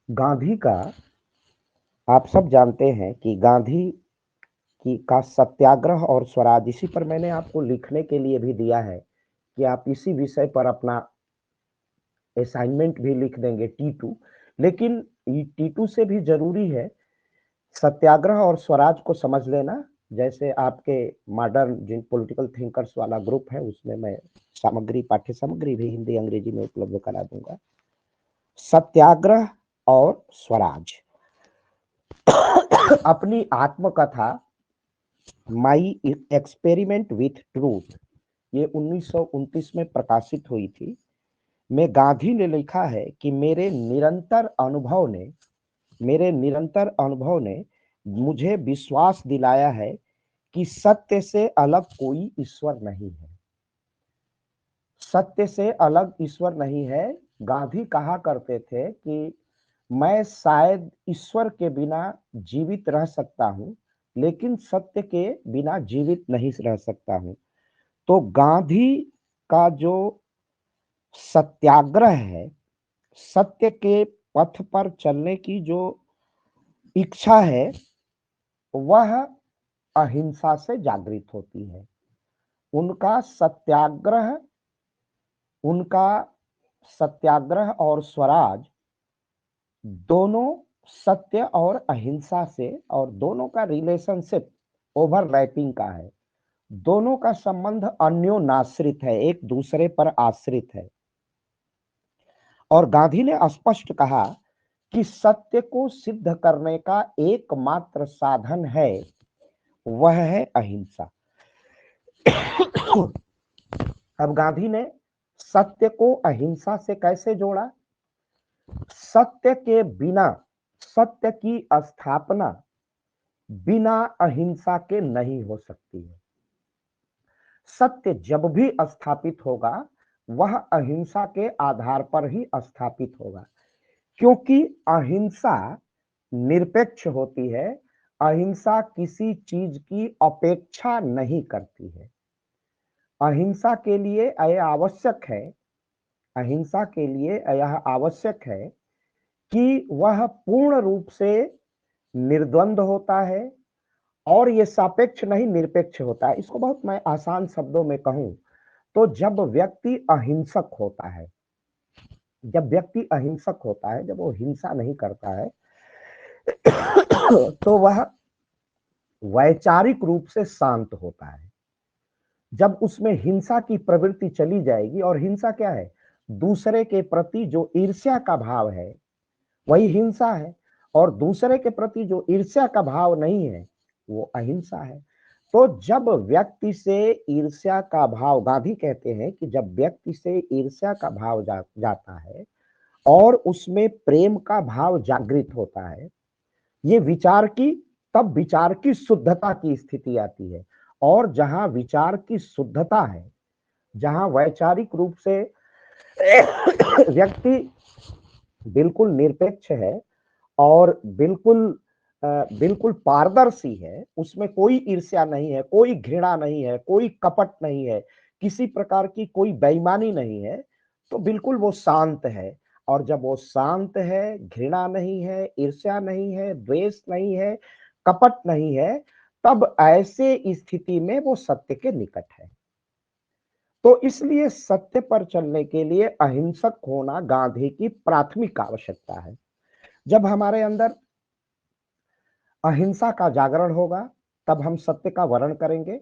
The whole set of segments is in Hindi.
गांधी का आप सब जानते हैं कि गांधी की का सत्याग्रह और स्वराज, इसी पर मैंने आपको लिखने के लिए भी दिया है कि आप इसी विषय पर अपना असाइनमेंट भी लिख देंगे T2। लेकिन T2 से भी जरूरी है सत्याग्रह और स्वराज को समझ लेना। जैसे आपके मॉडर्न जिन पॉलिटिकल थिंकर्स वाला ग्रुप है उसमें मैं सामग्री, पाठ्य सामग्री भी हिंदी अंग्रेजी में उपलब्ध करा दूंगा। सत्याग्रह और स्वराज। अपनी आत्मकथा माई एक्सपेरिमेंट विथ ट्रूथ, ये 1929 में प्रकाशित हुई थी। में गांधी ने लिखा है कि मेरे निरंतर अनुभव ने मुझे विश्वास दिलाया है कि सत्य से अलग कोई ईश्वर नहीं है। सत्य से अलग ईश्वर नहीं है। गांधी कहा करते थे कि मैं शायद ईश्वर के बिना जीवित रह सकता हूं, लेकिन सत्य के बिना जीवित नहीं रह सकता हूं। तो गांधी का जो सत्याग्रह है, सत्य के पथ पर चलने की जो इच्छा है, वह अहिंसा से जागृत होती है। उनका सत्याग्रह उनका सत्याग्रह और स्वराज दोनों सत्य और अहिंसा से, और दोनों का रिलेशनशिप ओवरलैपिंग का है। दोनों का संबंध अन्योनाश्रित है, एक दूसरे पर आश्रित है। और गांधी ने स्पष्ट कहा कि सत्य को सिद्ध करने का एकमात्र साधन है, वह है अहिंसा। अब गांधी ने सत्य को अहिंसा से कैसे जोड़ा? सत्य के बिना, सत्य की स्थापना बिना अहिंसा के नहीं हो सकती है। सत्य जब भी स्थापित होगा वह अहिंसा के आधार पर ही स्थापित होगा, क्योंकि अहिंसा निरपेक्ष होती है। अहिंसा किसी चीज की अपेक्षा नहीं करती है। अहिंसा के लिए यह आवश्यक है अहिंसा के लिए यह आवश्यक है कि वह पूर्ण रूप से निर्द्वंद होता है, और ये सापेक्ष नहीं निरपेक्ष होता है। इसको बहुत मैं आसान शब्दों में कहूं तो जब व्यक्ति अहिंसक होता है, जब वो हिंसा नहीं करता है, तो वह वैचारिक रूप से शांत होता है। जब उसमें हिंसा की प्रवृत्ति चली जाएगी, और हिंसा क्या है? दूसरे के प्रति जो ईर्ष्या का भाव है वही हिंसा है, और दूसरे के प्रति जो ईर्ष्या का भाव नहीं है वो अहिंसा है। तो जब व्यक्ति से ईर्ष्या का भाव, गांधी कहते हैं कि जब व्यक्ति से ईर्ष्या का भाव जाता है और उसमें प्रेम का भाव जागृत होता है, ये तब विचार की शुद्धता की स्थिति आती है। और जहां विचार की शुद्धता है, जहां वैचारिक रूप से व्यक्ति बिल्कुल निरपेक्ष है और बिल्कुल पारदर्शी है, उसमें कोई ईर्ष्या नहीं है, कोई घृणा नहीं है, कोई कपट नहीं है, किसी प्रकार की कोई बेईमानी नहीं है, तो बिल्कुल वो शांत है। और जब वो शांत है, घृणा नहीं है, ईर्ष्या नहीं है, द्वेष नहीं है, कपट नहीं है, तब ऐसे स्थिति में वो सत्य के निकट है। तो इसलिए सत्य पर चलने के लिए अहिंसक होना गांधी की प्राथमिक आवश्यकता है। जब हमारे अंदर अहिंसा का जागरण होगा तब हम सत्य का वर्ण करेंगे।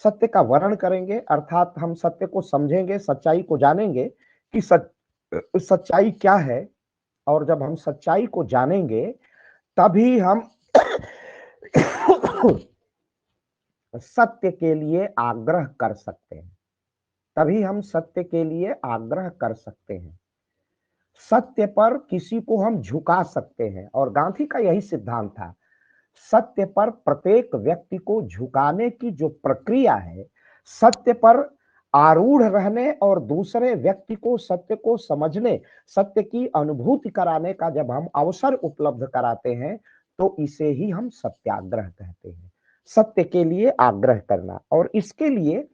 सत्य का वर्ण करेंगे अर्थात हम सत्य को समझेंगे, सच्चाई को जानेंगे कि सच्चाई क्या है। और जब हम सच्चाई को जानेंगे तभी हम सत्य के लिए आग्रह कर सकते हैं। तभी हम सत्य के लिए आग्रह कर सकते हैं। सत्य पर किसी को हम झुका सकते हैं, और गांधी का यही सिद्धांत था। सत्य पर प्रत्येक व्यक्ति को झुकाने की जो प्रक्रिया है, सत्य पर आरूढ़ रहने और दूसरे व्यक्ति को सत्य को समझने, सत्य की अनुभूति कराने का जब हम अवसर उपलब्ध कराते हैं, तो इसे ही हम सत्याग्रह कहते हैं। सत्य के लिए आग्रह करना। और इसके लिए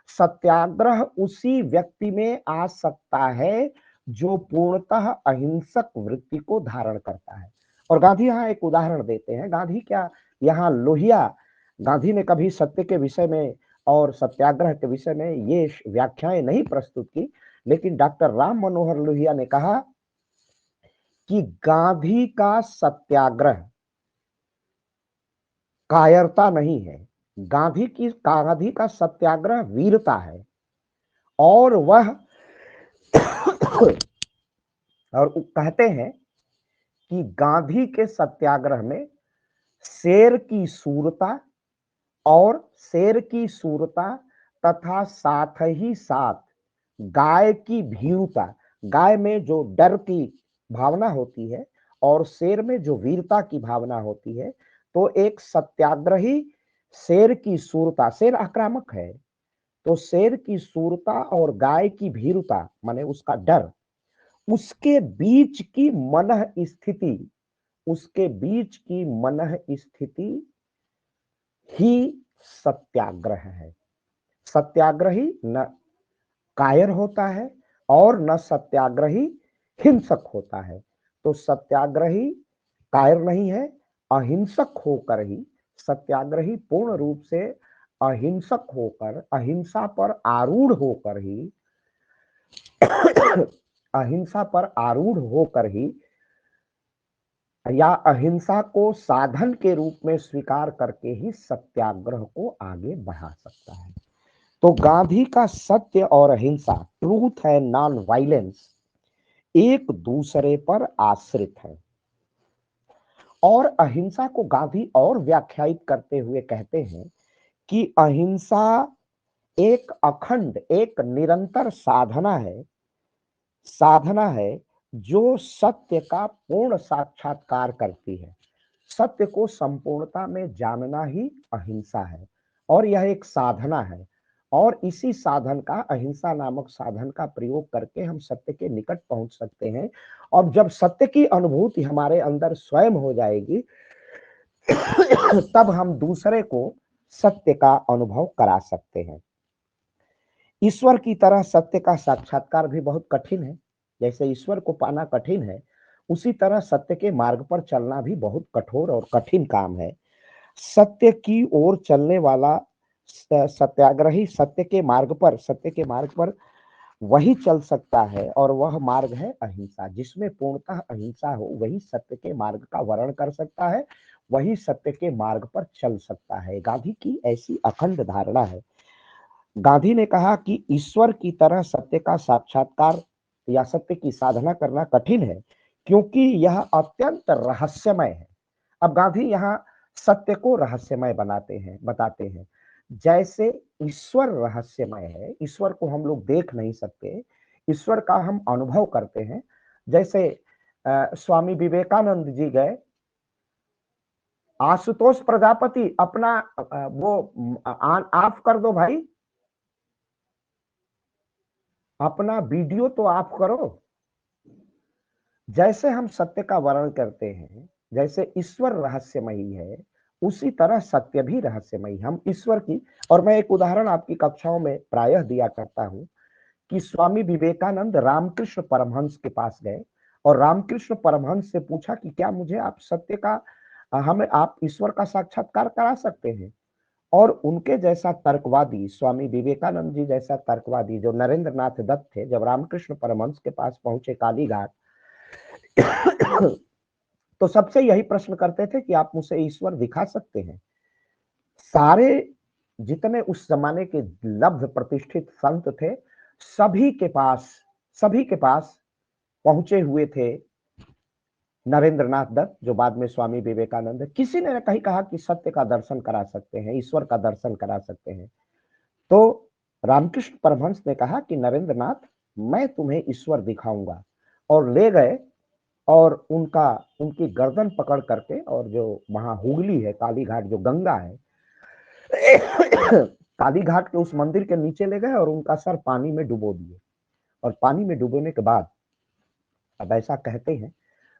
सत्याग्रह उसी व्यक्ति में आ सकता है जो पूर्णतः अहिंसक वृत्ति को धारण करता है। और गांधी यहाँ एक उदाहरण देते हैं। गांधी क्या यहाँ लोहिया, गांधी ने कभी सत्य के विषय में और सत्याग्रह के विषय में ये व्याख्याएं नहीं प्रस्तुत की, लेकिन डॉक्टर राम मनोहर लोहिया ने कहा कि गांधी का सत्याग्रह कायरता नहीं है, गांधी का सत्याग्रह वीरता है। और वह और कहते हैं कि गांधी के सत्याग्रह में शेर की सूरता तथा साथ ही साथ गाय की भीरुता, गाय में जो डर की भावना होती है और शेर में जो वीरता की भावना होती है, तो एक सत्याग्रही शेर की सूरता, शेर आक्रामक है, तो शेर की सूरता और गाय की भीरुता माने उसका डर, उसके बीच की मनः स्थिति, उसके बीच की मनः स्थिति ही सत्याग्रह है। सत्याग्रही न कायर होता है और न सत्याग्रही हिंसक होता है। तो सत्याग्रही कायर नहीं है, अहिंसक होकर ही, सत्याग्रही पूर्ण रूप से अहिंसक होकर, अहिंसा पर आरूढ़ होकर ही अहिंसा पर आरूढ़ होकर ही या अहिंसा को साधन के रूप में स्वीकार करके ही सत्याग्रह को आगे बढ़ा सकता है। तो गांधी का सत्य और अहिंसा, ट्रूथ एंड नॉन वायलेंस, एक दूसरे पर आश्रित है। और अहिंसा को गांधी और व्याख्यायित करते हुए कहते हैं कि अहिंसा एक अखंड, एक निरंतर साधना है जो सत्य का पूर्ण साक्षात्कार करती है। सत्य को संपूर्णता में जानना ही अहिंसा है और यह एक साधना है। और इसी साधन का, अहिंसा नामक साधन का प्रयोग करके हम सत्य के निकट पहुंच सकते हैं। और जब सत्य की अनुभूति हमारे अंदर स्वयं हो जाएगी तब हम दूसरे को सत्य का अनुभव करा सकते हैं। ईश्वर की तरह सत्य का साक्षात्कार भी बहुत कठिन है। जैसे ईश्वर को पाना कठिन है, उसी तरह सत्य के मार्ग पर चलना भी बहुत कठोर और कठिन काम है। सत्य की ओर चलने वाला सत्याग्रही सत्य के मार्ग पर वही चल सकता है, और वह मार्ग है अहिंसा। जिसमें पूर्णतः अहिंसा हो वही सत्य के मार्ग का वर्ण कर सकता है, वही सत्य के मार्ग पर चल सकता है। गांधी की ऐसी अखंड धारणा है। गांधी ने कहा कि ईश्वर की तरह सत्य का साक्षात्कार या सत्य की साधना करना कठिन है, क्योंकि यह अत्यंत रहस्यमय है। अब गांधी यहाँ सत्य को रहस्यमय बताते हैं। जैसे ईश्वर रहस्यमय है, ईश्वर को हम लोग देख नहीं सकते, ईश्वर का हम अनुभव करते हैं। जैसे स्वामी विवेकानंद जी गए, आशुतोष प्रजापति अपना वो ऑफ कर दो भाई, अपना वीडियो तो ऑफ करो। जैसे हम सत्य का वर्णन करते हैं, जैसे ईश्वर रहस्यमयी है, उसी तरह सत्य भी रहस्यमयी। हम ईश्वर की, और मैं एक उदाहरण आपकी कक्षाओं में प्रायः दिया करता हूं कि स्वामी विवेकानंद रामकृष्ण परमहंस के पास गए और रामकृष्ण परमहंस से पूछा कि क्या मुझे आप सत्य का, हमें आप ईश्वर का साक्षात्कार करा सकते हैं। और उनके जैसा तर्कवादी, स्वामी विवेकानंद जी जैसा तर्कवादी जो नरेंद्र नाथ दत्त थे, जब रामकृष्ण परमहंस के पास पहुंचे कालीघाट तो सबसे यही प्रश्न करते थे कि आप मुझे ईश्वर दिखा सकते हैं। सारे जितने उस जमाने के लब्ध प्रतिष्ठित संत थे, सभी के पास पहुंचे हुए थे नरेंद्र नाथ दत्त, जो बाद में स्वामी विवेकानंद। किसी ने कहीं कहा कि सत्य का दर्शन करा सकते हैं, ईश्वर का दर्शन करा सकते हैं। तो रामकृष्ण परमहंस ने कहा कि नरेंद्र नाथ, मैं तुम्हें ईश्वर दिखाऊंगा। और ले गए और उनकी गर्दन पकड़ करके, और जो वहां हुगली है, कालीघाट जो गंगा है, कालीघाट के उस मंदिर के नीचे ले गए और उनका सर पानी में डुबो दिए। और पानी में डुबोने के बाद, अब ऐसा कहते हैं,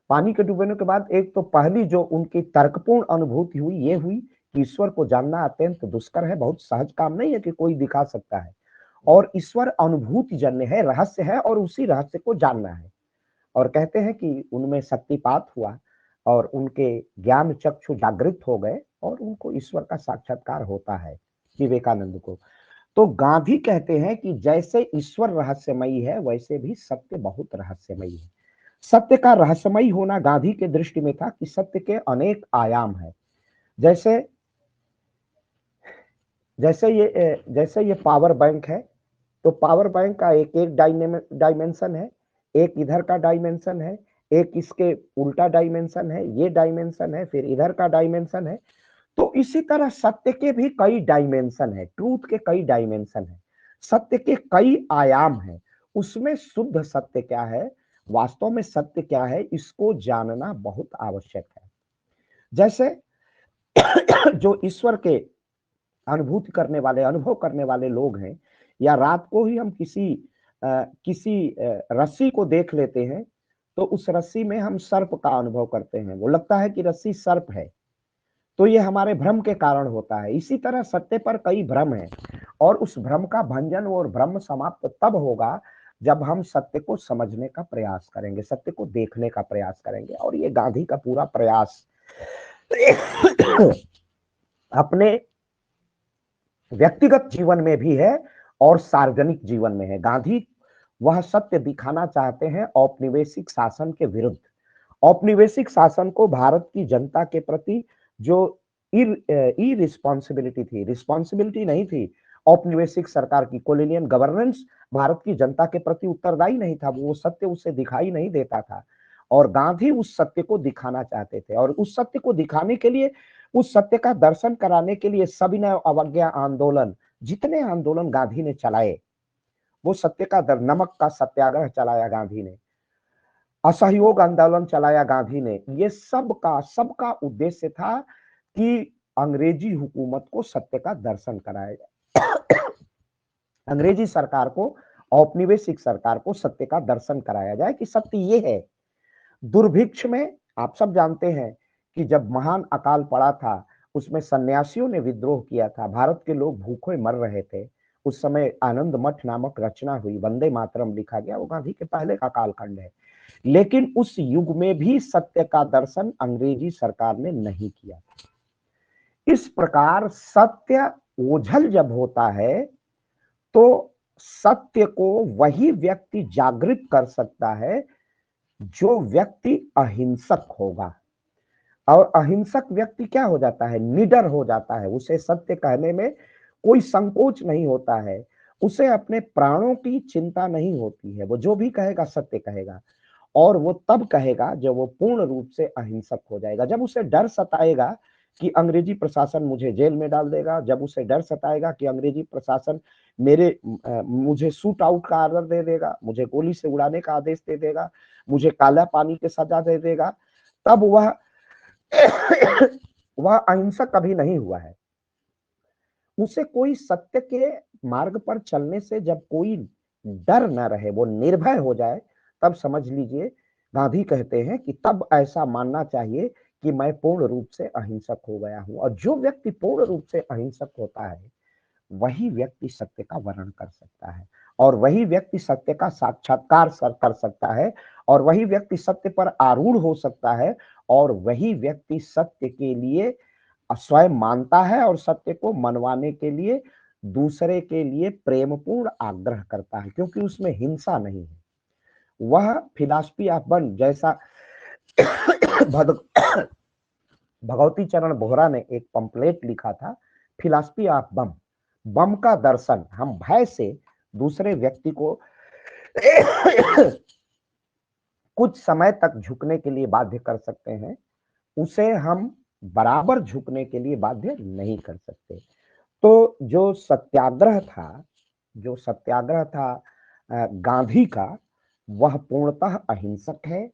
पानी के डूबने के बाद एक तो पहली जो उनकी तर्कपूर्ण अनुभूति हुई, ये हुई कि ईश्वर को जानना अत्यंत दुष्कर है, बहुत सहज काम नहीं है कि कोई दिखा सकता है। और ईश्वर अनुभूति जन्य है, रहस्य है और उसी रहस्य को जानना है। और कहते हैं कि उनमें शक्तिपात हुआ और उनके ज्ञान चक्षु जागृत हो गए और उनको ईश्वर का साक्षात्कार होता है विवेकानंद को। तो गांधी कहते हैं कि जैसे ईश्वर रहस्यमयी है वैसे भी सत्य बहुत रहस्यमयी है। सत्य का रहस्यमयी होना गांधी के दृष्टि में था कि सत्य के अनेक आयाम है। जैसे जैसे ये पावर बैंक है, तो पावर बैंक का एक एक डायमेंशन है, एक इधर का डायमेंशन है, एक इसके उल्टा डायमेंशन है, ये डायमेंशन है, फिर इधर का डायमेंशन है। तो इसी तरह सत्य के भी कई डायमेंशन है, ट्रूथ के कई डायमेंशन है, सत्य के कई आयाम है। उसमें शुद्ध सत्य क्या है, वास्तव में सत्य क्या है, इसको जानना बहुत आवश्यक है। जैसे जो ईश्वर के अनुभूति करने वाले, अनुभव करने वाले लोग हैं, या रात को ही हम किसी रस्सी को देख लेते हैं तो उस रस्सी में हम सर्प का अनुभव करते हैं, वो लगता है कि रस्सी सर्प है, तो ये हमारे भ्रम के कारण होता है। इसी तरह सत्य पर कई भ्रम है और उस भ्रम का भंजन और भ्रम समाप्त तब होगा जब हम सत्य को समझने का प्रयास करेंगे, सत्य को देखने का प्रयास करेंगे। और ये गांधी का पूरा प्रयास अपने व्यक्तिगत जीवन में भी है और सार्वजनिक जीवन में है। गांधी वह सत्य दिखाना चाहते हैं औपनिवेशिक शासन के विरुद्ध। औपनिवेशिक शासन को भारत की जनता के प्रति जो इरिस्पॉन्सिबिलिटी थी, रिस्पॉन्सिबिलिटी नहीं थी औपनिवेशिक सरकार की, कोलोनियल गवर्नेंस भारत की जनता के प्रति उत्तरदायी नहीं था, वो सत्य उसे दिखाई नहीं देता था। और गांधी उस सत्य को दिखाना चाहते थे और उस सत्य को दिखाने के लिए, उस सत्य का दर्शन कराने के लिए सविनय अवज्ञा आंदोलन, जितने आंदोलन गांधी ने चलाए, वो सत्य का नमक का सत्याग्रह चलाया गांधी ने, असहयोग आंदोलन चलाया गांधी ने, ये सबका उद्देश्य था कि अंग्रेजी हुकूमत को सत्य का दर्शन कराया जाए, अंग्रेजी सरकार को, औपनिवेशिक सरकार को सत्य का दर्शन कराया जाए कि सत्य ये है। दुर्भिक्ष में आप सब जानते हैं कि जब महान अकाल पड़ा था, उसमें सन्यासियों ने विद्रोह किया था, भारत के लोग भूखे मर रहे थे। उस समय आनंद मठ नामक रचना हुई, वंदे मातरम लिखा गया, वो गांधी के पहले का कालखंड है। लेकिन उस युग में भी सत्य का दर्शन अंग्रेजी सरकार ने नहीं किया। इस प्रकार सत्य ओझल जब होता है तो सत्य को वही व्यक्ति जागृत कर सकता है जो व्यक्ति अहिंसक होगा। और अहिंसक व्यक्ति क्या हो जाता है, निडर हो जाता है, उसे सत्य कहने में कोई संकोच नहीं होता है, उसे अपने प्राणों की चिंता नहीं होती है, वो जो भी कहेगा सत्य कहेगा। और वो तब कहेगा जब वो पूर्ण रूप से अहिंसक हो जाएगा। जब उसे डर सताएगा कि अंग्रेजी प्रशासन मुझे जेल में डाल देगा, जब उसे डर सताएगा कि अंग्रेजी प्रशासन मुझे शूट आउट का ऑर्डर दे देगा, मुझे गोली से उड़ाने का आदेश दे देगा, मुझे काला पानी की सजा दे देगा, तब वह वह अहिंसक कभी नहीं हुआ है। उसे कोई सत्य के मार्ग पर चलने से जब कोई डर न रहे, वो निर्भय हो जाए, तब समझ लीजिए गांधी कहते हैं कि तब ऐसा मानना चाहिए कि मैं पूर्ण रूप से अहिंसक हो गया हूं। और जो व्यक्ति पूर्ण रूप से अहिंसक होता है वही व्यक्ति सत्य का वर्णन कर सकता है और वही व्यक्ति सत्य का साक्षात्कार कर सकता है और वही व्यक्ति सत्य पर आरूढ़ हो सकता है और वही व्यक्ति सत्य के लिए स्वयं मानता है और सत्य को मनवाने के लिए दूसरे के लिए प्रेमपूर्ण आग्रह करता है, क्योंकि उसमें हिंसा नहीं है। वह फिलॉसफी ऑफ बम जैसा भगवती चरण बोहरा ने एक पंपलेट लिखा था, फिलॉसफी ऑफ बम, बम का दर्शन। हम भय से दूसरे व्यक्ति को कुछ समय तक झुकने के लिए बाध्य कर सकते हैं, उसे हम बराबर झुकने के लिए बाध्य नहीं कर सकते। तो जो सत्याग्रह था गांधी का, वह पूर्णतः अहिंसक है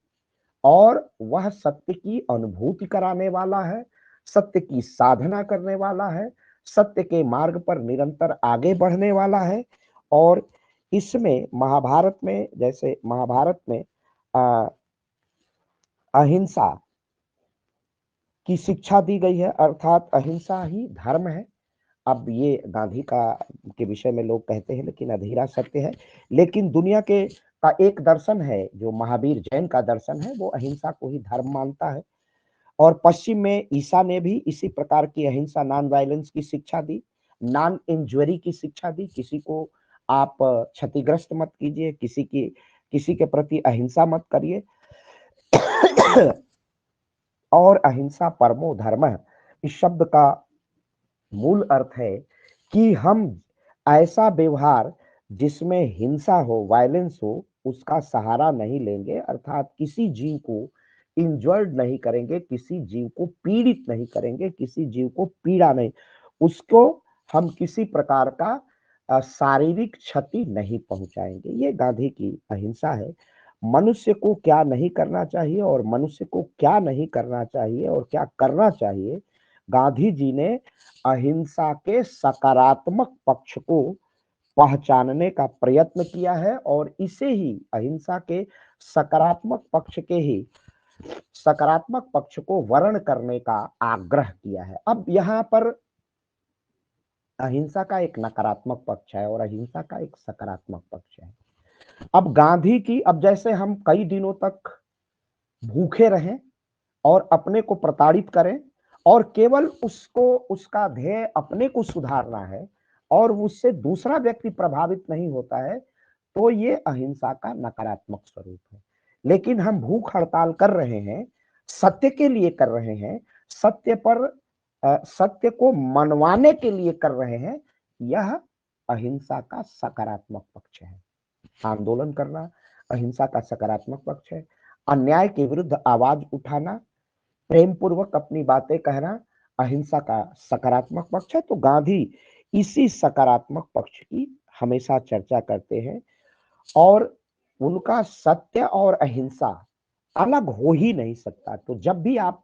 और वह सत्य की अनुभूति कराने वाला है, सत्य की साधना करने वाला है, सत्य के मार्ग पर निरंतर आगे बढ़ने वाला है। और इसमें महाभारत में, जैसे महाभारत में अहिंसा की शिक्षा दी गई है, अर्थात अहिंसा ही धर्म है। अब ये गांधी का के विषय में लोग कहते हैं लेकिन अधूरा सत्य है। लेकिन दुनिया के का एक दर्शन है जो महावीर जैन का दर्शन है, वो अहिंसा को ही धर्म मानता है। और पश्चिम में ईसा ने भी इसी प्रकार की अहिंसा, नॉन वायलेंस की शिक्षा दी, नॉन इंजरी की शिक्षा दी। किसी को आप क्षतिग्रस्त मत कीजिए, किसी के प्रति अहिंसा मत करिए। और अहिंसा परमो धर्मः, इस शब्द का मूल अर्थ है कि हम ऐसा व्यवहार जिसमें हिंसा हो, वायलेंस हो, उसका सहारा नहीं लेंगे। अर्थात किसी जीव को इंजर्ड नहीं करेंगे, किसी जीव को पीड़ित नहीं करेंगे, किसी जीव को पीड़ा नहीं, उसको हम किसी प्रकार का शारीरिक क्षति नहीं पहुंचाएंगे। ये गांधी की अहिंसा है। मनुष्य को क्या नहीं करना चाहिए और मनुष्य को क्या नहीं करना चाहिए और क्या करना चाहिए, गांधी जी ने अहिंसा के सकारात्मक पक्ष को पहचानने का प्रयत्न किया है और इसे ही अहिंसा के सकारात्मक पक्ष को वर्ण करने का आग्रह किया है। अब यहाँ पर अहिंसा का एक नकारात्मक पक्ष है और अहिंसा का एक सकारात्मक पक्ष है। अब गांधी की, अब जैसे हम कई दिनों तक भूखे रहें और अपने को प्रताड़ित करें और केवल उसका ध्येय अपने को सुधारना है और उससे दूसरा व्यक्ति प्रभावित नहीं होता है, तो ये अहिंसा का नकारात्मक स्वरूप है। लेकिन हम भूख हड़ताल कर रहे हैं, सत्य के लिए कर रहे हैं, सत्य को मनवाने के लिए कर रहे हैं, यह अहिंसा का सकारात्मक पक्ष है। आंदोलन करना अहिंसा का सकारात्मक पक्ष है। अन्याय के विरुद्ध आवाज उठाना, प्रेम पूर्वक अपनी बातें कहना अहिंसा का सकारात्मक पक्ष है। तो गांधी इसी सकारात्मक पक्ष की हमेशा चर्चा करते हैं और उनका सत्य और अहिंसा अलग हो ही नहीं सकता। तो जब भी आप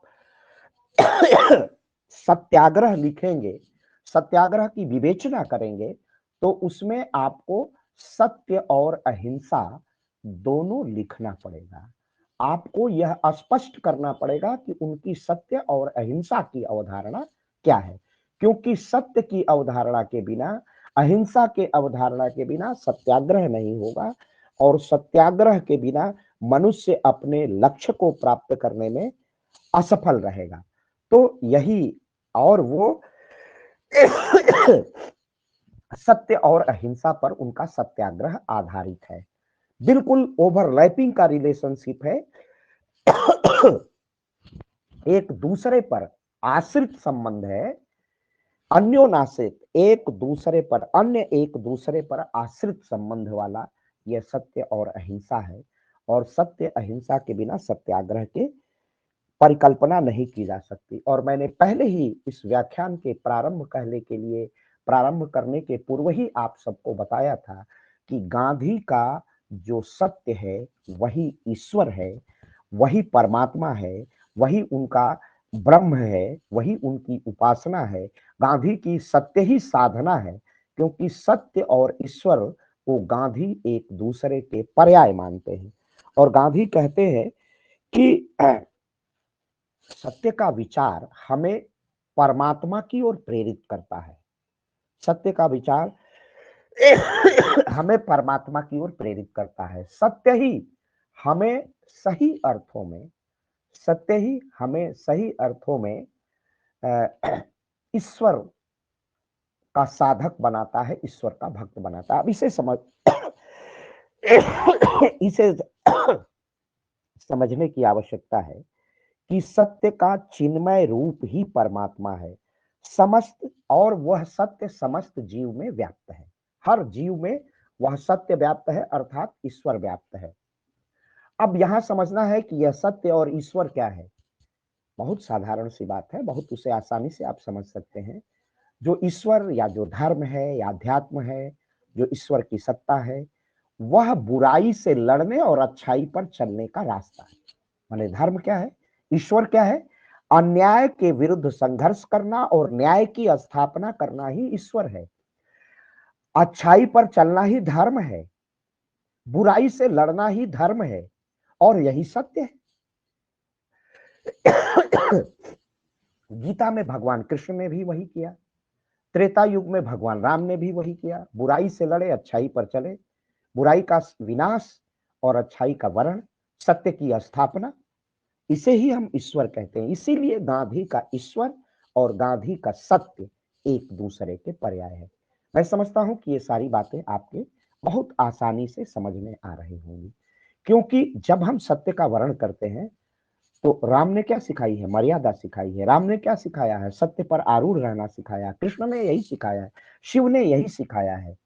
सत्याग्रह लिखेंगे, सत्याग्रह की विवेचना करेंगे, तो उसमें आपको सत्य और अहिंसा दोनों लिखना पड़ेगा। आपको यह स्पष्ट करना पड़ेगा कि उनकी सत्य और अहिंसा की अवधारणा क्या है, क्योंकि सत्य की अवधारणा के बिना, अहिंसा के अवधारणा के बिना सत्याग्रह नहीं होगा और सत्याग्रह के बिना मनुष्य अपने लक्ष्य को प्राप्त करने में असफल रहेगा। तो यही, और वो सत्य और अहिंसा पर उनका सत्याग्रह आधारित है। बिल्कुल ओवरलैपिंग का रिलेशनशिप है, एक दूसरे पर आश्रित संबंध है, अन्योनाश्रित, एक दूसरे पर आश्रित संबंध वाला यह सत्य और अहिंसा है। और सत्य अहिंसा के बिना सत्याग्रह के परिकल्पना नहीं की जा सकती। और मैंने पहले ही इस व्याख्यान के प्रारंभ करने के पूर्व ही आप सबको बताया था कि गांधी का जो सत्य है वही ईश्वर है, वही परमात्मा है, वही उनका ब्रह्म है, वही उनकी उपासना है। गांधी की सत्य ही साधना है, क्योंकि सत्य और ईश्वर को गांधी एक दूसरे के पर्याय मानते हैं। और गांधी कहते हैं कि सत्य का विचार हमें परमात्मा की ओर प्रेरित करता है। सत्य का विचार हमें परमात्मा की ओर प्रेरित करता है। हमें सही अर्थों में सत्य ही हमें सही अर्थों में ईश्वर का साधक बनाता है, ईश्वर का भक्त बनाता है। अब इसे समझने की आवश्यकता है कि सत्य का चिन्मय रूप ही परमात्मा है, समस्त, और वह सत्य समस्त जीव में व्याप्त है। हर जीव में वह सत्य व्याप्त है, अर्थात ईश्वर व्याप्त है। अब यहां समझना है कि यह सत्य और ईश्वर क्या है। बहुत साधारण सी बात है, बहुत उसे आसानी से आप समझ सकते हैं। जो ईश्वर या जो धर्म है या अध्यात्म है, जो ईश्वर की सत्ता है, वह बुराई से लड़ने और अच्छाई पर चलने का रास्ता है। माने धर्म क्या है, ईश्वर क्या है? अन्याय के विरुद्ध संघर्ष करना और न्याय की स्थापना करना ही ईश्वर है। अच्छाई पर चलना ही धर्म है, बुराई से लड़ना ही धर्म है, और यही सत्य है। गीता में भगवान कृष्ण ने भी वही किया। त्रेता युग में भगवान राम ने भी वही किया, बुराई से लड़े, अच्छाई पर चले, बुराई का विनाश और अच्छाई का वरण, सत्य की स्थापना, इसे ही हम ईश्वर कहते हैं। इसीलिए गांधी का ईश्वर और गांधी का सत्य एक दूसरे के पर्याय है। मैं समझता हूं कि ये सारी बातें आपके बहुत आसानी से समझ में आ रही होंगी, क्योंकि जब हम सत्य का वर्ण करते हैं तो राम ने क्या सिखाई है? मर्यादा सिखाई है। राम ने क्या सिखाया है? सत्य पर आरूढ़ रहना सिखाया। कृष्ण ने यही सिखाया है, शिव ने यही सिखाया है,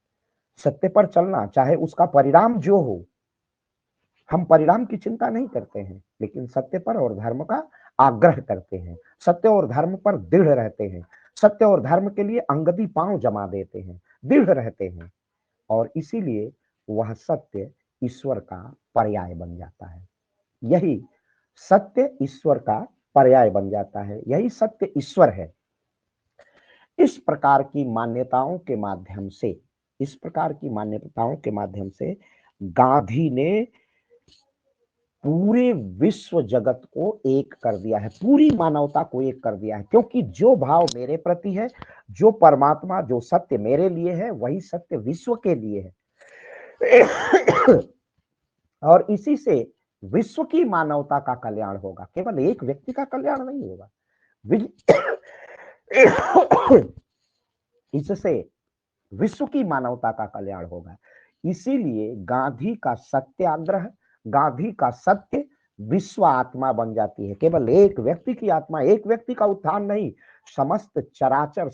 सत्य पर चलना, चाहे उसका परिणाम जो हो। हम परिणाम की चिंता नहीं करते हैं, लेकिन सत्य पर और धर्म का आग्रह करते हैं, सत्य और धर्म पर दृढ़ रहते हैं, सत्य और धर्म के लिए अंगदी पांव जमा देते हैं, दृढ़ रहते हैं, और इसीलिए वह सत्य ईश्वर का पर्याय बन जाता है। यही सत्य ईश्वर का पर्याय बन जाता है, यही सत्य ईश्वर है। इस प्रकार की मान्यताओं के माध्यम से, इस प्रकार की मान्यताओं के माध्यम से गांधी ने पूरे विश्व जगत को एक कर दिया है, पूरी मानवता को एक कर दिया है, क्योंकि जो भाव मेरे प्रति है, जो परमात्मा, जो सत्य मेरे लिए है, वही सत्य विश्व के लिए है। और इसी से विश्व की मानवता का कल्याण होगा, केवल एक व्यक्ति का कल्याण नहीं होगा। इससे विश्व की मानवता का कल्याण होगा। इसीलिए गांधी का सत्याग्रह, गांधी का सत्य विश्व आत्मा बन जाती है। केवल एक व्यक्ति की आत्मा, एक व्यक्ति का उत्थान नहीं, समस्त चराचर,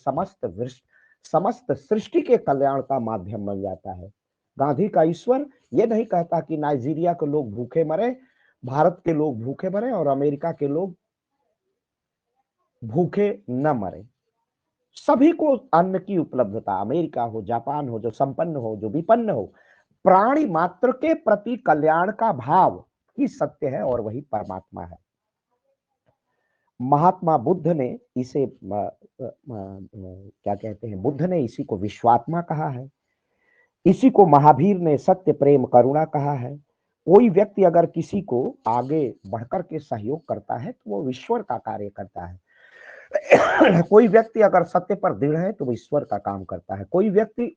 समस्त सृष्टि के कल्याण का माध्यम बन जाता है। गांधी का ईश्वर ये नहीं कहता कि नाइजीरिया के लोग भूखे मरे, भारत के लोग भूखे मरे और अमेरिका के लोग भूखे न मरे। सभी को अन्न की उपलब्धता, अमेरिका हो, जापान हो, जो संपन्न हो, जो विपन्न हो, प्राणी मात्र के प्रति कल्याण का भाव ही सत्य है और वही परमात्मा है। महात्मा बुद्ध ने इसे क्या कहते हैं, बुद्ध ने इसी को विश्वात्मा कहा है, इसी को महावीर ने सत्य प्रेम करुणा कहा है। कोई व्यक्ति अगर किसी को आगे बढ़कर के सहयोग करता है तो वो ईश्वर का कार्य करता है। कोई व्यक्ति अगर सत्य पर दृढ़ है तो वो ईश्वर का काम करता है। कोई व्यक्ति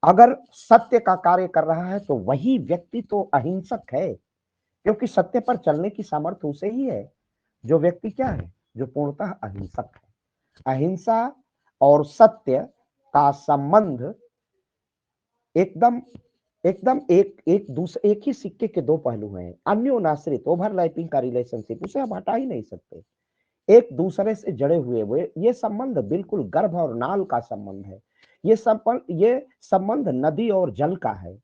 अगर सत्य का कार्य कर रहा है तो वही व्यक्ति तो अहिंसक है, क्योंकि सत्य पर चलने की सामर्थ्य उसे ही है। जो व्यक्ति क्या है? जो पूर्णतः अहिंसक है। अहिंसा और सत्य का संबंध एकदम एकदम एक ही सिक्के के दो पहलू हैं। अन्योनाश्रित, ओवरलैपिंग का रिलेशनशिप, उसे आप हटा ही नहीं सकते। एक दूसरे से जड़े हुए ये संबंध बिल्कुल गर्भ और नाल का संबंध है। ये संबंध नदी और जल का है।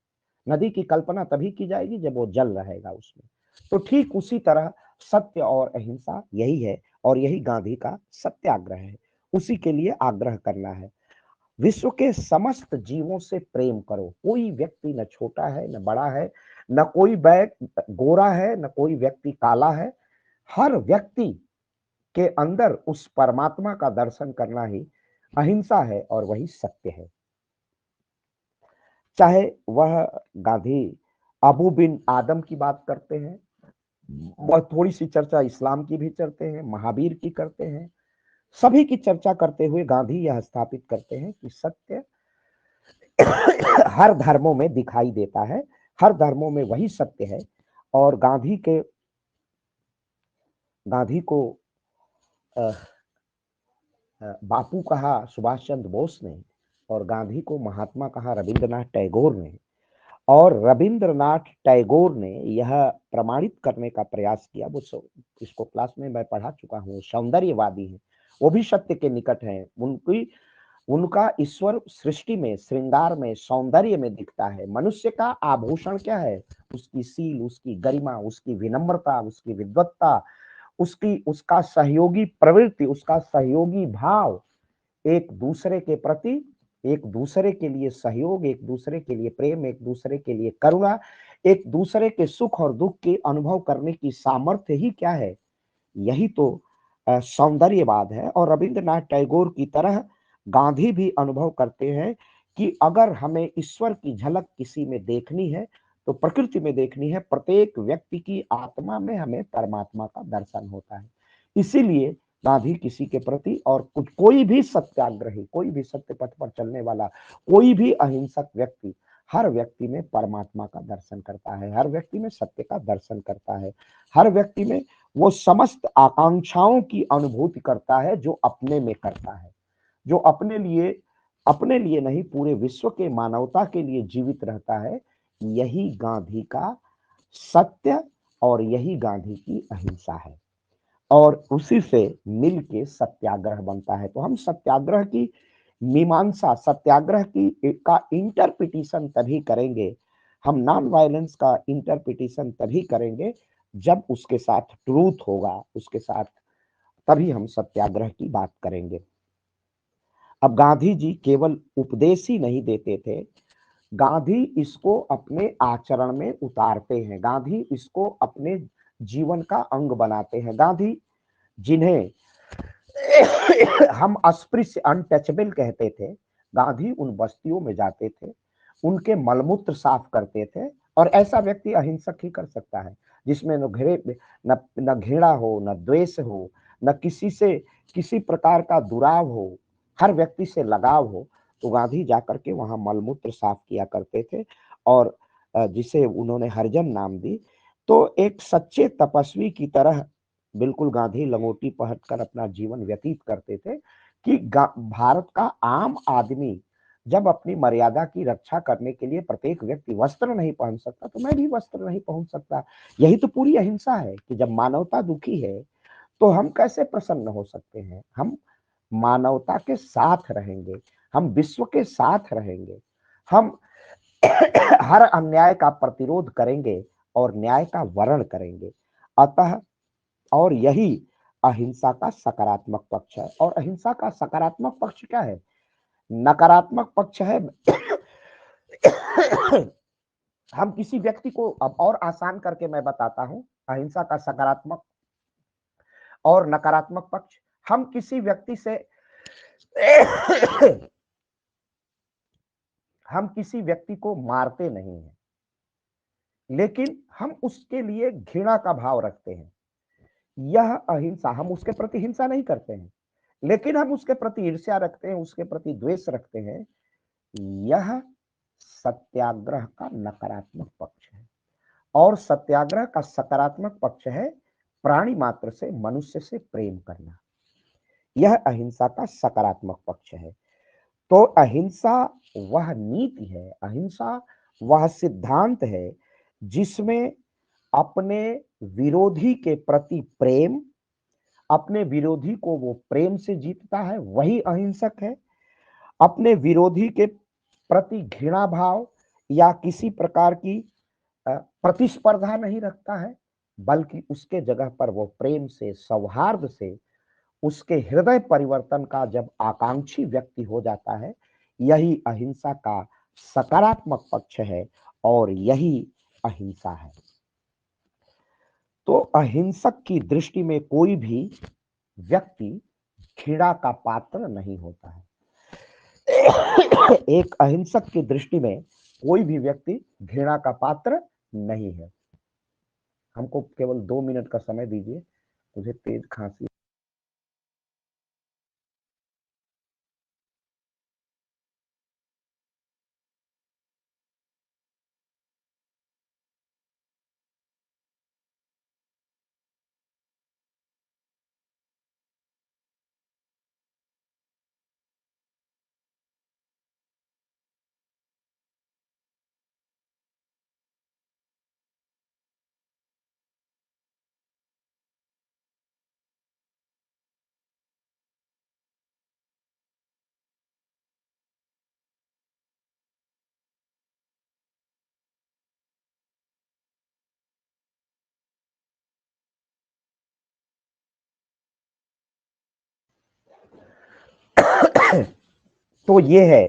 नदी की कल्पना तभी की जाएगी जब वो जल रहेगा उसमें। तो ठीक उसी तरह सत्य और अहिंसा यही है, और यही गांधी का सत्याग्रह है। उसी के लिए आग्रह करना है। विश्व के समस्त जीवों से प्रेम करो। कोई व्यक्ति न छोटा है न बड़ा है, न कोई गोरा है न कोई व्यक्ति काला है। हर व्यक्ति के अंदर उस परमात्मा का दर्शन करना ही अहिंसा है और वही सत्य है। चाहे वह गांधी अबू बिन आदम की बात करते हैं, वह थोड़ी सी चर्चा इस्लाम की भी करते हैं, महावीर की करते हैं, सभी की चर्चा करते हुए गांधी यह स्थापित करते हैं कि सत्य हर धर्मों में दिखाई देता है, हर धर्मों में वही सत्य है। और गांधी को बापू कहा सुभाष चंद्र बोस ने, और गांधी को महात्मा कहा रविंद्रनाथ टैगोर ने। और रविंद्रनाथ टैगोर ने यह प्रमाणित करने का प्रयास किया, वो इसको क्लास में मैं पढ़ा चुका हूँ, सौंदर्यवादी है, वो भी सत्य के निकट है। उनका ईश्वर सृष्टि में, श्रृंगार में, सौंदर्य में दिखता है। मनुष्य का आभूषण क्या है? उसकी सील, उसकी गरिमा, उसकी विनम्रता, उसकी विद्वत्ता, उसका सहयोगी प्रवृत्ति, उसका सहयोगी भाव, एक दूसरे के प्रति, एक दूसरे के लिए सहयोग, एक दूसरे के लिए प्रेम, एक दूसरे के लिए करुणा, एक दूसरे के सुख और दुख के अनुभव करने की सामर्थ्य ही क्या है? यही तो सौंदर्यवाद है। और रविंद्रनाथ टैगोर की तरह गांधी भी अनुभव करते हैं कि अगर हमें ईश्वर की झलक किसी में देखनी है तो प्रकृति में देखनी है। प्रत्येक व्यक्ति की आत्मा में हमें परमात्मा का दर्शन होता है। इसीलिए गांधी किसी के प्रति और कुछ कोई भी सत्याग्रही, कोई भी सत्य पथ पर चलने वाला, कोई भी अहिंसक व्यक्ति हर व्यक्ति में परमात्मा का दर्शन करता है, हर व्यक्ति में सत्य का दर्शन करता है, हर व्यक्ति में वो समस्त आकांक्षाओं की अनुभूति करता है जो अपने में करता है, जो अपने लिए नहीं पूरे विश्व के मानवता के लिए जीवित रहता है। यही गांधी का सत्य और यही गांधी की अहिंसा है और उसी से मिल के सत्याग्रह बनता है। तो हम सत्याग्रह की मीमांसा, सत्याग्रह की का इंटरप्रिटेशन तभी करेंगे, हम नॉन वायलेंस का इंटरप्रिटेशन तभी करेंगे जब उसके साथ ट्रूथ होगा, उसके साथ तभी हम सत्याग्रह की बात करेंगे। अब गांधी जी केवल उपदेश ही नहीं देते थे, गांधी इसको अपने आचरण में उतारते हैं, गांधी इसको अपने जीवन का अंग बनाते हैं। गांधी जिन्हें हम अस्पृश्य अनटचेबल कहते थे, गांधी उन बस्तियों में जाते थे, उनके मलमूत्र साफ करते थे। और ऐसा व्यक्ति अहिंसक ही कर सकता है जिसमें न घृणा हो, न द्वेष हो, न किसी से किसी प्रकार का दुराव हो, हर व्यक्ति से लगाव हो। तो गांधी जाकर के वहां मलमूत्र साफ किया करते थे और जिसे उन्होंने हरिजन नाम दी। तो एक सच्चे तपस्वी की तरह बिल्कुल गांधी लंगोटी पहनकर अपना जीवन व्यतीत करते थे कि भारत का आम आदमी जब अपनी मर्यादा की रक्षा करने के लिए प्रत्येक व्यक्ति वस्त्र नहीं पहन सकता तो मैं भी वस्त्र नहीं पहन सकता। यही तो पूरी अहिंसा है कि जब मानवता दुखी है तो हम कैसे प्रसन्न हो सकते हैं। हम मानवता के साथ रहेंगे, हम विश्व के साथ रहेंगे, हम हर अन्याय का प्रतिरोध करेंगे और न्याय का वर्ण करेंगे। अतः और यही अहिंसा का सकारात्मक पक्ष है। और अहिंसा का सकारात्मक पक्ष क्या है? नकारात्मक पक्ष है हम किसी व्यक्ति को, अब और आसान करके मैं बताता हूं अहिंसा का सकारात्मक और नकारात्मक पक्ष। हम किसी व्यक्ति से हम किसी व्यक्ति को मारते नहीं हैं, लेकिन हम उसके लिए घृणा का भाव रखते हैं। यह अहिंसा, हम उसके प्रति हिंसा नहीं करते हैं, लेकिन हम उसके प्रति ईर्ष्या रखते हैं, उसके प्रति द्वेष रखते हैं। यह सत्याग्रह का नकारात्मक पक्ष है। और सत्याग्रह का सकारात्मक पक्ष है प्राणी मात्र से, मनुष्य से प्रेम करना। यह अहिंसा का सकारात्मक पक्ष है। तो अहिंसा वह नीति है, अहिंसा वह सिद्धांत है जिसमें अपने विरोधी के प्रति प्रेम, अपने विरोधी को वो प्रेम से जीतता है, वही अहिंसक है। अपने विरोधी के प्रति घृणा भाव या किसी प्रकार की प्रतिस्पर्धा नहीं रखता है, बल्कि उसके जगह पर वो प्रेम से, सौहार्द से उसके हृदय परिवर्तन का जब आकांक्षी व्यक्ति हो जाता है, यही अहिंसा का सकारात्मक पक्ष है और यही अहिंसा है। तो अहिंसक की दृष्टि में कोई भी व्यक्ति घृणा का पात्र नहीं होता है। एक अहिंसक की दृष्टि में कोई भी व्यक्ति घृणा का पात्र नहीं है। हमको केवल 2 मिनट का समय दीजिए, मुझे तेज खांसी। तो ये है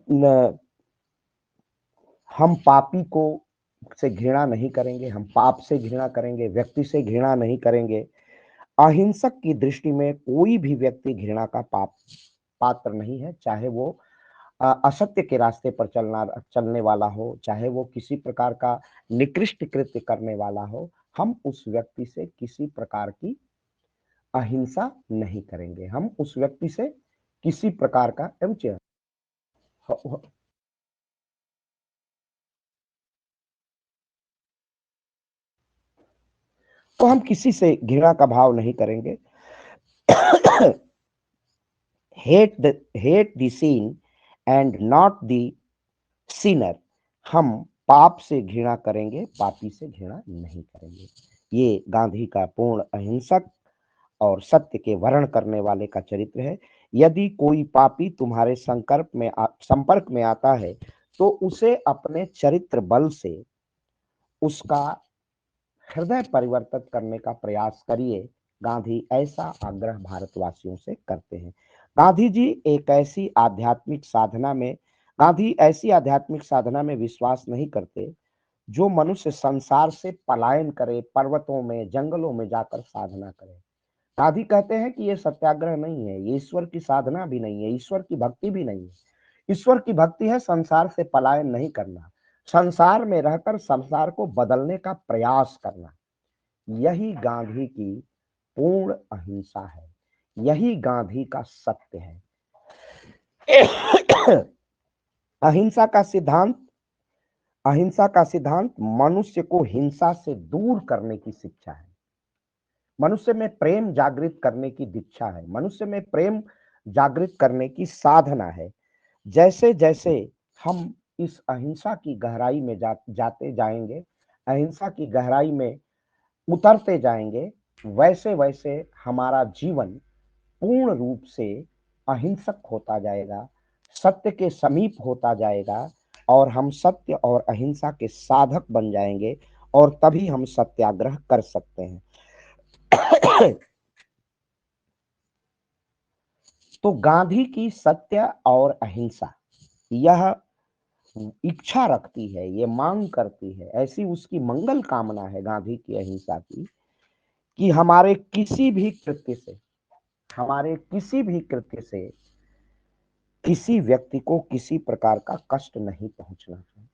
न, हम पापी को से घृणा नहीं करेंगे, हम पाप से घृणा करेंगे, व्यक्ति से घृणा नहीं करेंगे। अहिंसक की दृष्टि में कोई भी व्यक्ति घृणा का पात्र नहीं है, चाहे वो असत्य के रास्ते पर चलने वाला हो, चाहे वो किसी प्रकार का निकृष्ट कृत्य करने वाला हो। हम उस व्यक्ति से किसी प्रकार की अहिंसा नहीं करेंगे, हम उस व्यक्ति से किसी प्रकार का तो हम किसी से घृणा का भाव नहीं करेंगे। Hate the sin and not the sinner, हम पाप से घृणा करेंगे, पापी से घृणा नहीं करेंगे। ये गांधी का पूर्ण अहिंसक और सत्य के वर्ण करने वाले का चरित्र है। यदि कोई पापी तुम्हारे संपर्क में आता है तो उसे अपने चरित्र बल से उसका हृदय परिवर्तित करने का प्रयास करिए। गांधी ऐसा आग्रह भारतवासियों से करते हैं। गांधी जी एक ऐसी आध्यात्मिक साधना में गांधी ऐसी आध्यात्मिक साधना में विश्वास नहीं करते जो मनुष्य संसार से पलायन करे, पर्वतों में जंगलों में जाकर साधना करे। गांधी कहते हैं कि ये सत्याग्रह नहीं है, ये ईश्वर की साधना भी नहीं है, ईश्वर की भक्ति भी नहीं है। ईश्वर की भक्ति है संसार से पलायन नहीं करना, संसार में रहकर संसार को बदलने का प्रयास करना। यही गांधी की पूर्ण अहिंसा है, यही गांधी का सत्य है। अहिंसा का सिद्धांत अहिंसा का सिद्धांत मनुष्य को हिंसा से दूर करने की शिक्षा है, मनुष्य में प्रेम जागृत करने की दीक्षा है, मनुष्य में प्रेम जागृत करने की साधना है। जैसे जैसे हम इस अहिंसा की गहराई में जाते जाएंगे, अहिंसा की गहराई में उतरते जाएंगे, वैसे वैसे हमारा जीवन पूर्ण रूप से अहिंसक होता जाएगा, सत्य के समीप होता जाएगा और हम सत्य और अहिंसा के साधक बन जाएंगे और तभी हम सत्याग्रह कर सकते हैं। तो गांधी की सत्य और अहिंसा यह इच्छा रखती है, ये मांग करती है, ऐसी उसकी मंगल कामना है गांधी की अहिंसा की, कि हमारे किसी भी कृत्य से किसी व्यक्ति को किसी प्रकार का कष्ट नहीं पहुंचना चाहिए।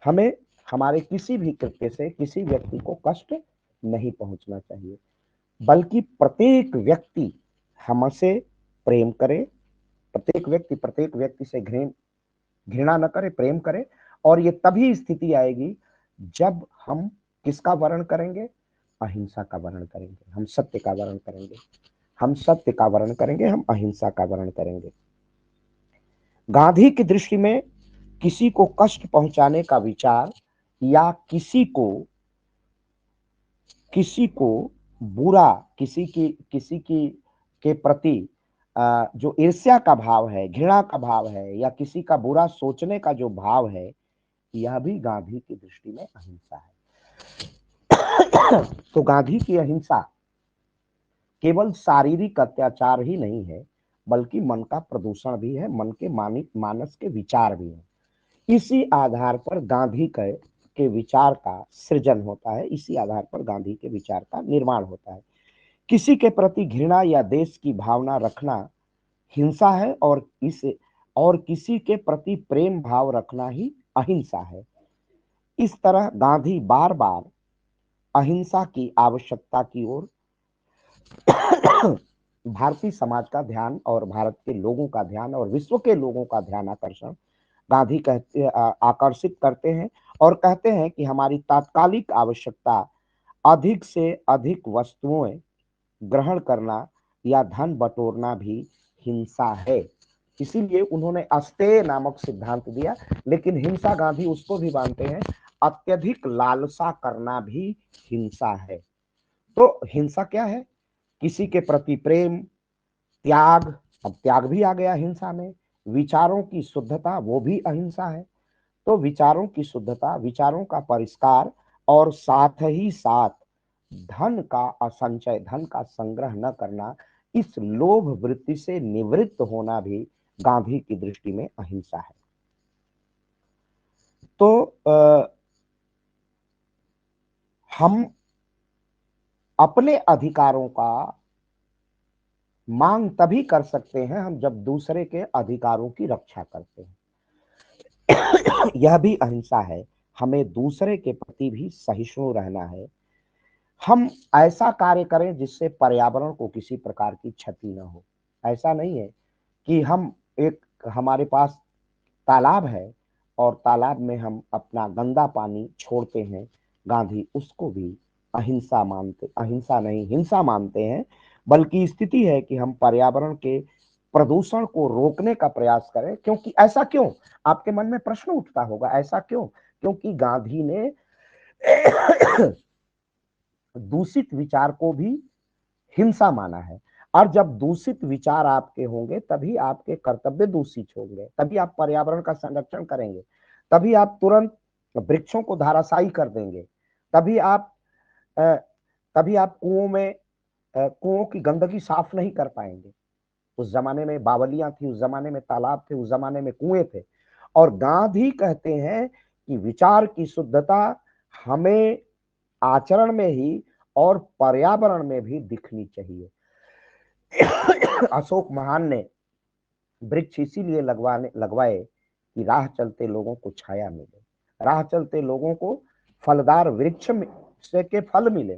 हमें हमारे किसी भी कृत्य से किसी व्यक्ति को कष्ट नहीं पहुंचना चाहिए, बल्कि प्रत्येक व्यक्ति हमसे प्रेम करे, प्रत्येक व्यक्ति से घृणा न करे, प्रेम करे। और ये तभी स्थिति आएगी जब हम किसका वर्ण करेंगे? अहिंसा का वर्ण करेंगे, हम सत्य का वर्ण करेंगे, हम सत्य का वर्ण करेंगे, हम अहिंसा का वर्ण करेंगे। गांधी की दृष्टि में किसी को कष्ट पहुंचाने का विचार या किसी को बुरा, किसी की के प्रति जो ईर्ष्या का भाव है, घृणा का भाव है, या किसी का बुरा सोचने का जो भाव है, यह भी गांधी की दृष्टि में अहिंसा है। तो गांधी की अहिंसा केवल शारीरिक अत्याचार ही नहीं है, बल्कि मन का प्रदूषण भी है, मन के मानस के विचार भी है। इसी आधार पर गांधी के विचार का सृजन होता है, इसी आधार पर गांधी के विचार का निर्माण होता है। किसी के प्रति घृणा या देश की भावना रखना हिंसा है, और किसी के प्रति प्रेम भाव रखना ही अहिंसा है। इस तरह गांधी बार बार अहिंसा की आवश्यकता की ओर भारतीय समाज का ध्यान और भारत के लोगों का ध्यान और विश्व के लोगों का ध्यान गांधी आकर्षित करते हैं और कहते हैं कि हमारी तात्कालिक आवश्यकता अधिक से अधिक वस्तुएं ग्रहण करना या धन बटोरना भी हिंसा है। इसीलिए उन्होंने अस्तेय नामक सिद्धांत दिया। लेकिन हिंसा गांधी उसको भी मानते हैं, अत्यधिक लालसा करना भी हिंसा है। तो हिंसा क्या है? किसी के प्रति प्रेम, त्याग, अब त्याग भी आ गया हिंसा में, विचारों की शुद्धता, वो भी अहिंसा है। तो विचारों की शुद्धता, विचारों का परिष्कार और साथ ही साथ धन का असंचय, धन का संग्रह न करना, इस लोभ वृत्ति से निवृत्त होना भी गांधी की दृष्टि में अहिंसा है। तो हम अपने अधिकारों का मांग तभी कर सकते हैं हम जब दूसरे के अधिकारों की रक्षा करते हैं। यह भी अहिंसा है। हमें दूसरे के प्रति भी सहिष्णु रहना है। हम ऐसा कार्य करें जिससे पर्यावरण को किसी प्रकार की क्षति न हो। ऐसा नहीं है कि हम एक हमारे पास तालाब है और तालाब में हम अपना गंदा पानी छोड़ते हैं। गांधी उसको भी अहिंसा नहीं हिंसा मानते हैं। बल्कि स्थिति है कि हम पर्यावरण के प्रदूषण को रोकने का प्रयास करें। क्योंकि ऐसा क्यों, आपके मन में प्रश्न उठता होगा, ऐसा क्यों? क्योंकि गांधी ने दूषित विचार को भी हिंसा माना है। और जब दूषित विचार आपके होंगे तभी आपके कर्तव्य दूषित होंगे, तभी आप पर्यावरण का संरक्षण करेंगे, तभी आप तुरंत वृक्षों को धाराशायी कर देंगे, तभी आप अ, तभी आप कुओं की गंदगी साफ नहीं कर पाएंगे। उस जमाने में बावलियां थी, उस जमाने में तालाब थे, उस जमाने में कुएं थे। और गांधी कहते हैं कि विचार की शुद्धता हमें आचरण में ही और पर्यावरण में भी दिखनी चाहिए। अशोक महान ने वृक्ष इसीलिए लगवाए कि राह चलते लोगों को छाया मिले, राह चलते लोगों को फलदार वृक्ष से के फल मिले,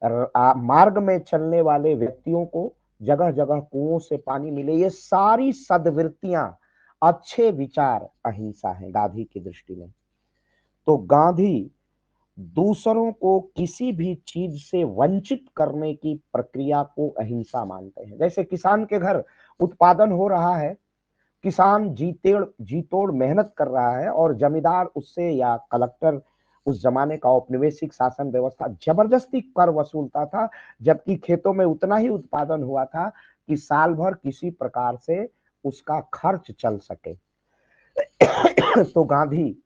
मार्ग में चलने वाले व्यक्तियों को जगह जगह कुओं से पानी मिले। ये सारी सद्वृत्तियां, अच्छे विचार अहिंसा है गांधी की दृष्टि में। तो गांधी दूसरों को किसी भी चीज से वंचित करने की प्रक्रिया को अहिंसा मानते हैं। जैसे किसान के घर उत्पादन हो रहा है, किसान जी तोड़ मेहनत कर रहा है और जमींदार उससे या कलेक्टर, उस जमाने का औपनिवेशिक शासन व्यवस्था जबरदस्ती कर वसूलता था, जबकि खेतों में उतना ही उत्पादन हुआ था कि साल भर किसी प्रकार से उसका खर्च चल सके। तो गांधी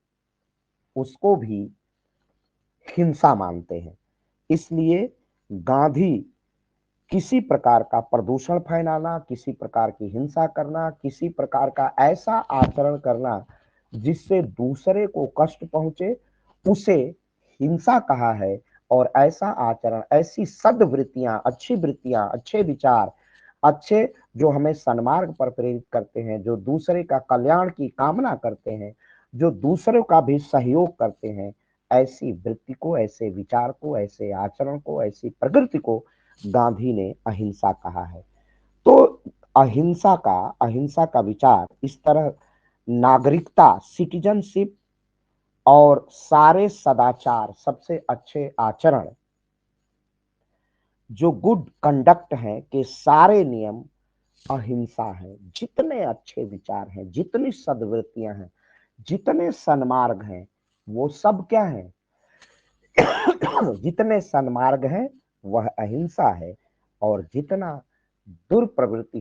उसको भी हिंसा मानते हैं। इसलिए गांधी किसी प्रकार का प्रदूषण फैलाना, किसी प्रकार की हिंसा करना, किसी प्रकार का ऐसा आचरण करना जिससे दूसरे को कष्ट पहुंचे, उसे हिंसा कहा है। और ऐसा आचरण, ऐसी सद्वृत्तियां, अच्छी वृत्तियां, अच्छे विचार, अच्छे जो हमें सन्मार्ग पर प्रेरित करते हैं, जो दूसरे का कल्याण की कामना करते हैं, जो दूसरों का भी सहयोग करते हैं, ऐसी वृत्ति को, ऐसे विचार को, ऐसे आचरण को, ऐसी प्रकृति को गांधी ने अहिंसा कहा है। तो अहिंसा का विचार इस तरह नागरिकता, सिटीजनशिप और सारे सदाचार, सबसे अच्छे आचरण, जो गुड कंडक्ट है के सारे नियम अहिंसा है। जितने अच्छे विचार हैं, जितनी सद्वृत्तियां हैं, जितने सन्मार्ग हैं, वो सब क्या है? जितने सन्मार्ग हैं वह अहिंसा है, और जितना दुष्प्रवृत्ति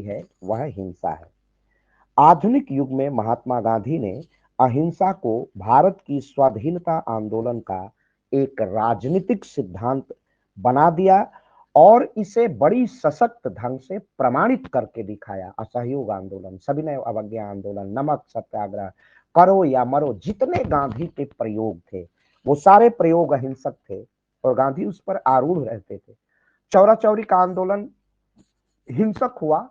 है वह हिंसा है। आधुनिक युग में महात्मा गांधी ने अहिंसा को भारत की स्वाधीनता आंदोलन का एक राजनीतिक सिद्धांत बना दिया और इसे बड़ी सशक्त ढंग से प्रमाणित करके दिखाया। असहयोग आंदोलन, सविनय अवज्ञा आंदोलन, नमक सत्याग्रह, करो या मरो, जितने गांधी के प्रयोग थे वो सारे प्रयोग अहिंसक थे और गांधी उस पर आरूढ़ रहते थे। चौरा चौरी का आंदोलन हिंसक हुआ,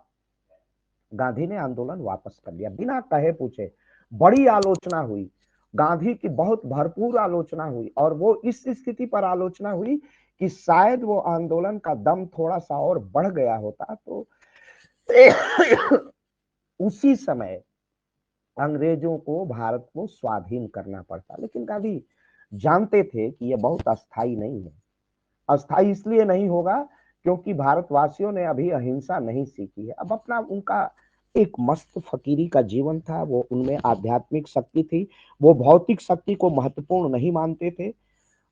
गांधी ने आंदोलन वापस कर लिया बिना कहे पूछे। बड़ी आलोचना हुई, गांधी की बहुत भरपूर आलोचना हुई, और वो इस स्थिति पर आलोचना हुई कि शायद वो आंदोलन का दम थोड़ा सा और बढ़ गया होता तो उसी समय अंग्रेजों को भारत को स्वाधीन करना पड़ता। लेकिन गांधी जानते थे कि यह बहुत अस्थाई नहीं है। अस्थाई इसलिए नहीं होगा क्योंकि भारतवासियों ने अभी अहिंसा नहीं सीखी है। अब अपना उनका एक मस्त फकीरी का जीवन था, वो उनमें आध्यात्मिक शक्ति थी, वो भौतिक शक्ति को महत्वपूर्ण नहीं मानते थे।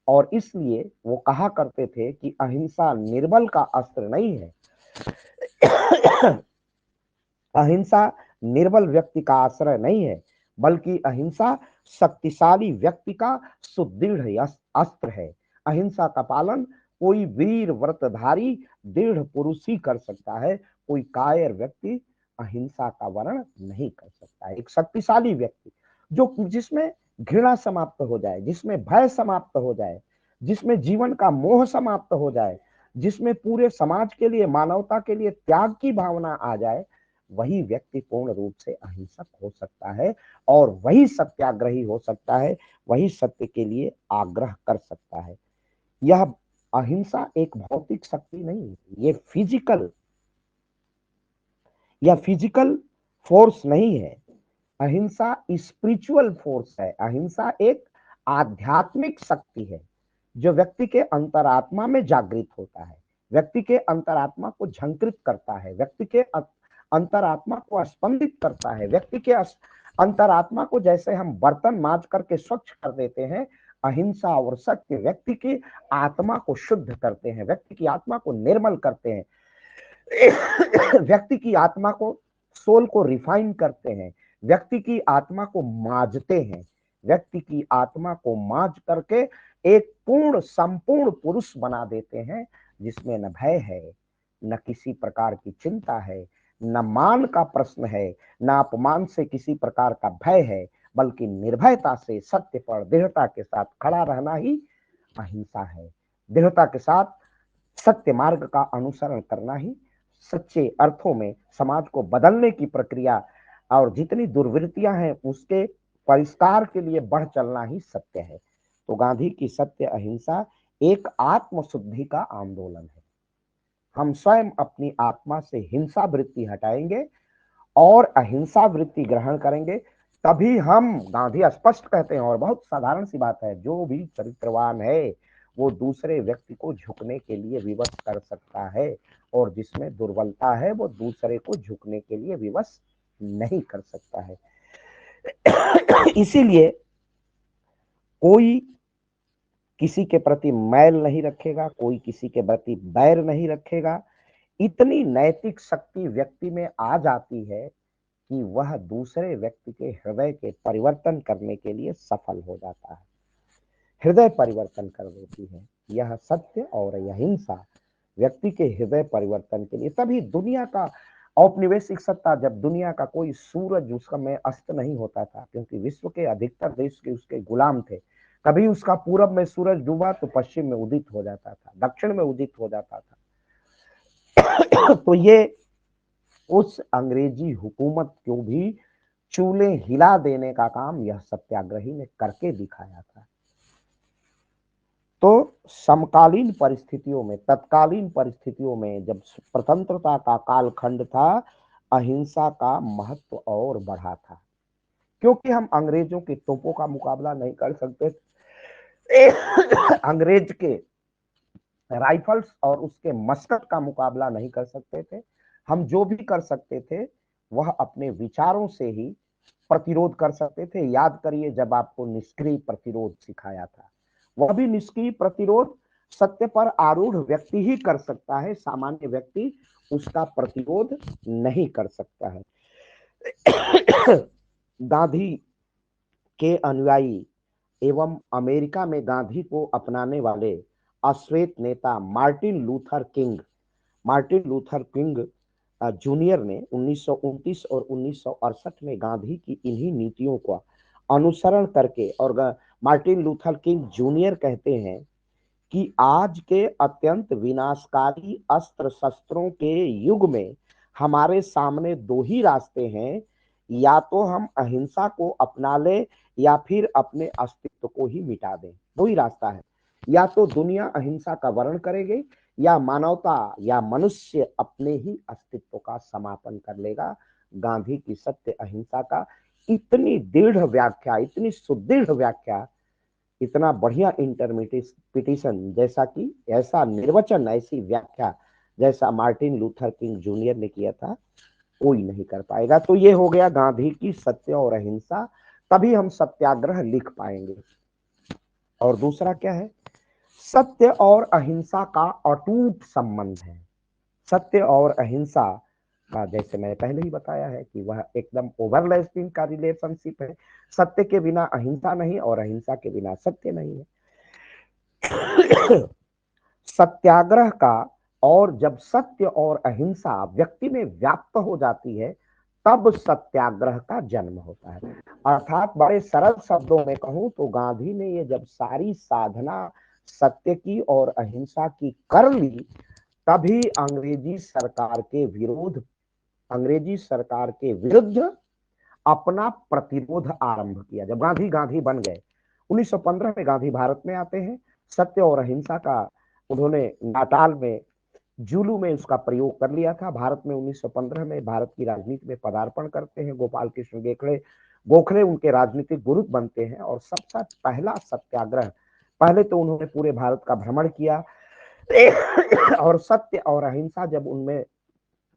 और इसलिए वो कहा करते थे कि अहिंसा निर्बल का अस्त्र नहीं है, अहिंसा निर्बल व्यक्ति का आश्रय नहीं है, बल्कि अहिंसा शक्तिशाली व्यक्ति का सुदृढ़ अस्त्र है। अहिंसा का पालन कोई वीर व्रतधारी दृढ़ पुरुष ही कर सकता है, कोई कायर व्यक्ति अहिंसा का वर्ण नहीं कर सकता है। एक शक्तिशाली व्यक्ति जो जिसमें घृणा समाप्त हो जाए, जिसमें भय समाप्त हो जाए, जिसमें जीवन का मोह समाप्त हो जाए, जिसमें पूरे समाज के लिए, मानवता के लिए त्याग की भावना आ जाए, वही व्यक्ति पूर्ण रूप से अहिंसक हो सकता है और वही सत्याग्रही हो सकता है, वही सत्य के लिए आग्रह कर सकता है। यह अहिंसा एक भौतिक शक्ति नहीं है, ये फिजिकल फोर्स नहीं है। अहिंसा स्पिरिचुअल फोर्स है। अहिंसा एक आध्यात्मिक शक्ति है जो व्यक्ति के अंतरात्मा में जागृत होता है, व्यक्ति के अंतरात्मा को झंकृत करता है, व्यक्ति के अंतरात्मा को स्पंदित करता है, व्यक्ति के अंतरात्मा को जैसे हम बर्तन मांज करके स्वच्छ कर देते हैं, अहिंसा और सत्य व्यक्ति की आत्मा को शुद्ध करते हैं, व्यक्ति की आत्मा को निर्मल करते हैं, व्यक्ति की आत्मा को सोल को रिफाइन करते हैं, व्यक्ति की आत्मा को मांजते हैं, व्यक्ति की आत्मा को मांज करके एक पूर्ण संपूर्ण पुरुष बना देते हैं, जिसमें न भय है, न किसी प्रकार की चिंता है, न मान का प्रश्न है, न अपमान से किसी प्रकार का भय है, बल्कि निर्भयता से सत्य पर दृढ़ता के साथ खड़ा रहना ही अहिंसा है। दृढ़ता के साथ सत्य मार्ग का अनुसरण करना ही सच्चे अर्थों में समाज को बदलने की प्रक्रिया और जितनी दुर्वृत्तियां हैं उसके परिष्कार के लिए बढ़ चलना ही सत्य है। तो गांधी की सत्य अहिंसा एक आत्मशुद्धि का आंदोलन है। हम स्वयं अपनी आत्मा से हिंसा वृत्ति हटाएंगे और अहिंसा वृत्ति ग्रहण करेंगे, तभी हम, गांधी स्पष्ट कहते हैं और बहुत साधारण सी बात है, जो भी चरित्रवान है वो दूसरे व्यक्ति को झुकने के लिए विवश कर सकता है, और जिसमें दुर्बलता है वो दूसरे को झुकने के लिए विवश नहीं कर सकता है। इसीलिए कोई किसी के प्रति मैल नहीं रखेगा, कोई किसी के प्रति बैर नहीं रखेगा। इतनी नैतिक शक्ति व्यक्ति में आ जाती है कि वह दूसरे व्यक्ति के हृदय के परिवर्तन करने के लिए सफल हो जाता है, हृदय परिवर्तन कर देती है। यह सत्य और यह हिंसा व्यक्ति के हृदय परिवर्तन के लिए, तभी दुनिया का औपनिवेशिक सत्ता, जब दुनिया का कोई सूरज उसका में अस्त नहीं होता था, क्योंकि विश्व के अधिकतर देश के उसके गुलाम थे, कभी उसका पूरब में सूरज डूबा तो पश्चिम में उदित हो जाता था, दक्षिण में उदित हो जाता था। तो ये उस अंग्रेजी हुकूमत को भी चूल्हे हिला देने का काम यह सत्याग्रही ने करके दिखाया था। तो समकालीन परिस्थितियों में, तत्कालीन परिस्थितियों में, जब स्वतंत्रता का कालखंड था, अहिंसा का महत्व और बढ़ा था, क्योंकि हम अंग्रेजों के तोपों का मुकाबला नहीं कर सकते थे, अंग्रेज के राइफल्स और उसके मस्कट का मुकाबला नहीं कर सकते थे। हम जो भी कर सकते थे वह अपने विचारों से ही प्रतिरोध कर सकते थे। याद करिए जब आपको निष्क्रिय प्रतिरोध सिखाया था, वह भी निष्क्रिय प्रतिरोध सत्य पर आरूढ़ व्यक्ति ही कर सकता है, सामान्य व्यक्ति उसका प्रतिरोध नहीं कर सकता है। गांधी के अनुयायी एवं अमेरिका में गांधी को अपनाने वाले अश्वेत नेता मार्टिन लूथर किंग जूनियर ने 1929 और 1968 में गांधी की इन्हीं नीतियों का अनुसरण करके, और मार्टिन लूथर किंग जूनियर कहते हैं कि आज के अत्यंत विनाशकारी अस्त्र शस्त्रों के युग में हमारे सामने दो ही रास्ते हैं, या तो हम अहिंसा को अपना ले या फिर अपने अस्तित्व को ही मिटा दें। दो ही रास्ता है, या तो दुनिया अहिंसा का वर्ण करेगी या मानवता या मनुष्य अपने ही अस्तित्व का समापन कर लेगा। गांधी की सत्य अहिंसा का इतनी दृढ़ व्याख्या, इतनी सुदृढ़ व्याख्या, इतना बढ़िया इंटरप्रिटेशन, जैसा कि ऐसा निर्वचन, ऐसी व्याख्या जैसा मार्टिन लूथर किंग जूनियर ने किया था, कोई नहीं कर पाएगा। तो ये हो गया गांधी की सत्य और अहिंसा, तभी हम सत्याग्रह लिख पाएंगे। और दूसरा क्या है? सत्य और अहिंसा का अटूट संबंध है। सत्य और अहिंसा का, जैसे मैंने पहले ही बताया है कि वह एकदम ओवरलैपिंग का रिलेशनशिप है। सत्य के बिना अहिंसा नहीं और अहिंसा के बिना सत्य नहीं है। सत्याग्रह का, और जब सत्य और अहिंसा व्यक्ति में व्याप्त हो जाती है तब सत्याग्रह का जन्म होता है। अर्थात बड़े सरल शब्दों में कहूं तो गांधी ने ये जब सारी साधना सत्य की और अहिंसा की कर ली, तभी अंग्रेजी सरकार के विरुद्ध अपना प्रतिरोध आरंभ किया। जब गांधी बन गए, 1915 में गांधी भारत में आते हैं, सत्य और अहिंसा का उन्होंने नाटाल में, जुलू में उसका प्रयोग कर लिया था। भारत में 1915 में भारत की राजनीति में पदार्पण करते हैं गोपाल कृष्ण गोखले। गोखले उनके राजनीतिक गुरु बनते हैं और सबसे पहला सत्याग्रह, पहले तो उन्होंने पूरे भारत का भ्रमण किया और सत्य और अहिंसा जब उनमें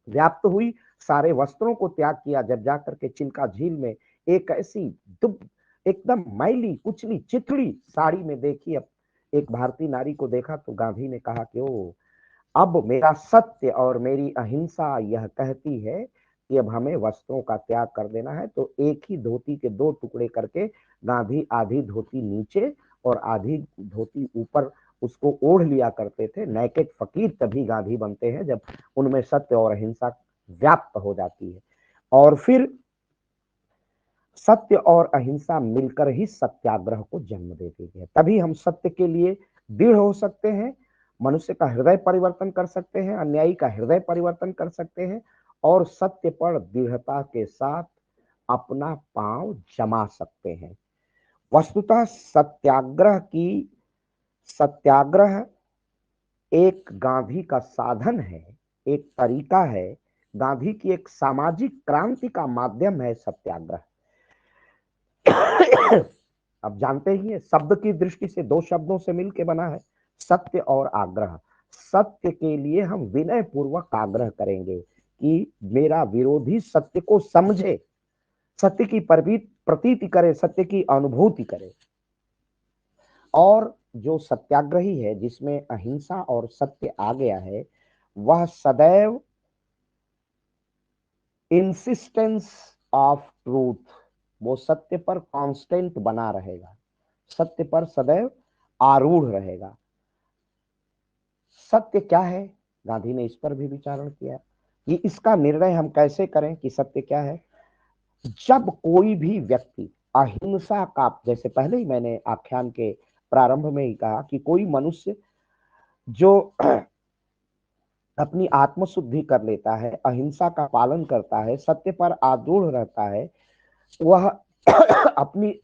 व्याप्त हुई, सारे वस्त्रों को त्याग किया। जब जाकर के चिल्का झील में एक ऐसी दुब एकदम मैली कुचली चिथड़ी साड़ी में देखी अब एक भारतीय नारी को देखा, तो गांधी ने कहा कि ओ, अब मेरा सत्य और मेरी अहिंसा यह कहती है कि अब हमें वस्त्रों का त्याग कर देना है। तो एक ही धोती के दो टुकड़े करके गांधी आधी धोती नीचे और आधी धोती ऊपर उसको ओढ़ लिया करते थे। नेकेड फकीर तभी गांधी बनते हैं जब उनमें सत्य और अहिंसा व्याप्त हो जाती है। और फिर सत्य और अहिंसा मिलकर ही सत्याग्रह को जन्म देती है। तभी हम सत्य के लिए दृढ़ हो सकते हैं, मनुष्य का हृदय परिवर्तन कर सकते हैं, अन्यायी का हृदय परिवर्तन कर सकते हैं और सत्य पर दृढ़ता के साथ अपना पांव जमा सकते हैं। वस्तुतः सत्याग्रह एक गांधी का साधन है, एक तरीका है, गांधी की एक सामाजिक क्रांति का माध्यम है सत्याग्रह। अब जानते ही है, शब्द की दृष्टि से दो शब्दों से मिलकर बना है, सत्य और आग्रह। सत्य के लिए हम विनय पूर्वक आग्रह करेंगे कि मेरा विरोधी सत्य को समझे, सत्य की प्रतीति करे, सत्य की अनुभूति करे। और जो सत्याग्रही है जिसमें अहिंसा और सत्य आ गया है, वह सदैव इंसिस्टेंस ऑफ ट्रूथ, वो सत्य पर कांस्टेंट बना रहेगा, सत्य पर सदैव आरूढ़ रहेगा। सत्य क्या है, गांधी ने इस पर भी विचारण किया कि इसका निर्णय हम कैसे करें कि सत्य क्या है। जब कोई भी व्यक्ति अहिंसा का, जैसे पहले ही मैंने आख्यान के प्रारंभ में ही कहा कि कोई मनुष्य जो अपनी आत्मशुद्धि कर लेता है, अहिंसा का पालन करता है, सत्य पर आरूढ़ रहता है, वह अपनी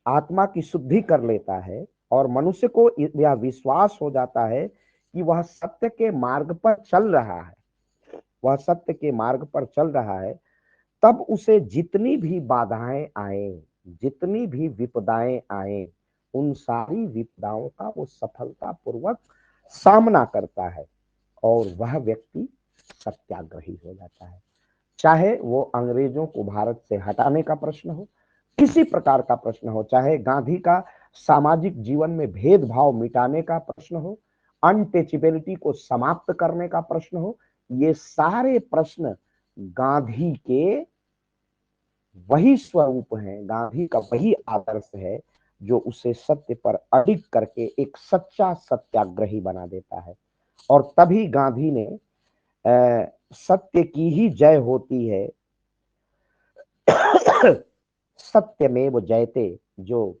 आत्मा की शुद्धि कर लेता है और मनुष्य को यह विश्वास हो जाता है कि वह सत्य के मार्ग पर चल रहा है, वह सत्य के मार्ग पर चल रहा है। तब उसे जितनी भी बाधाएं आए, जितनी भी विपदाएं आए, उन सारी विपदाओं का वो सफलतापूर्वक सामना करता है और वह व्यक्ति सत्याग्रही हो जाता है। चाहे वो अंग्रेजों को भारत से हटाने का प्रश्न हो, किसी प्रकार का प्रश्न हो, चाहे गांधी का सामाजिक जीवन में भेदभाव मिटाने का प्रश्न हो, अनटचेबिलिटी को समाप्त करने का प्रश्न हो, ये सारे प्रश्न गांधी के वही स्वरूप हैं, गांधी का वही आदर्श है जो उसे सत्य पर अडिग करके एक सच्चा सत्याग्रही बना देता है। और तभी गांधी ने सत्य की ही जय होती है, सत्यमेव जयते, जो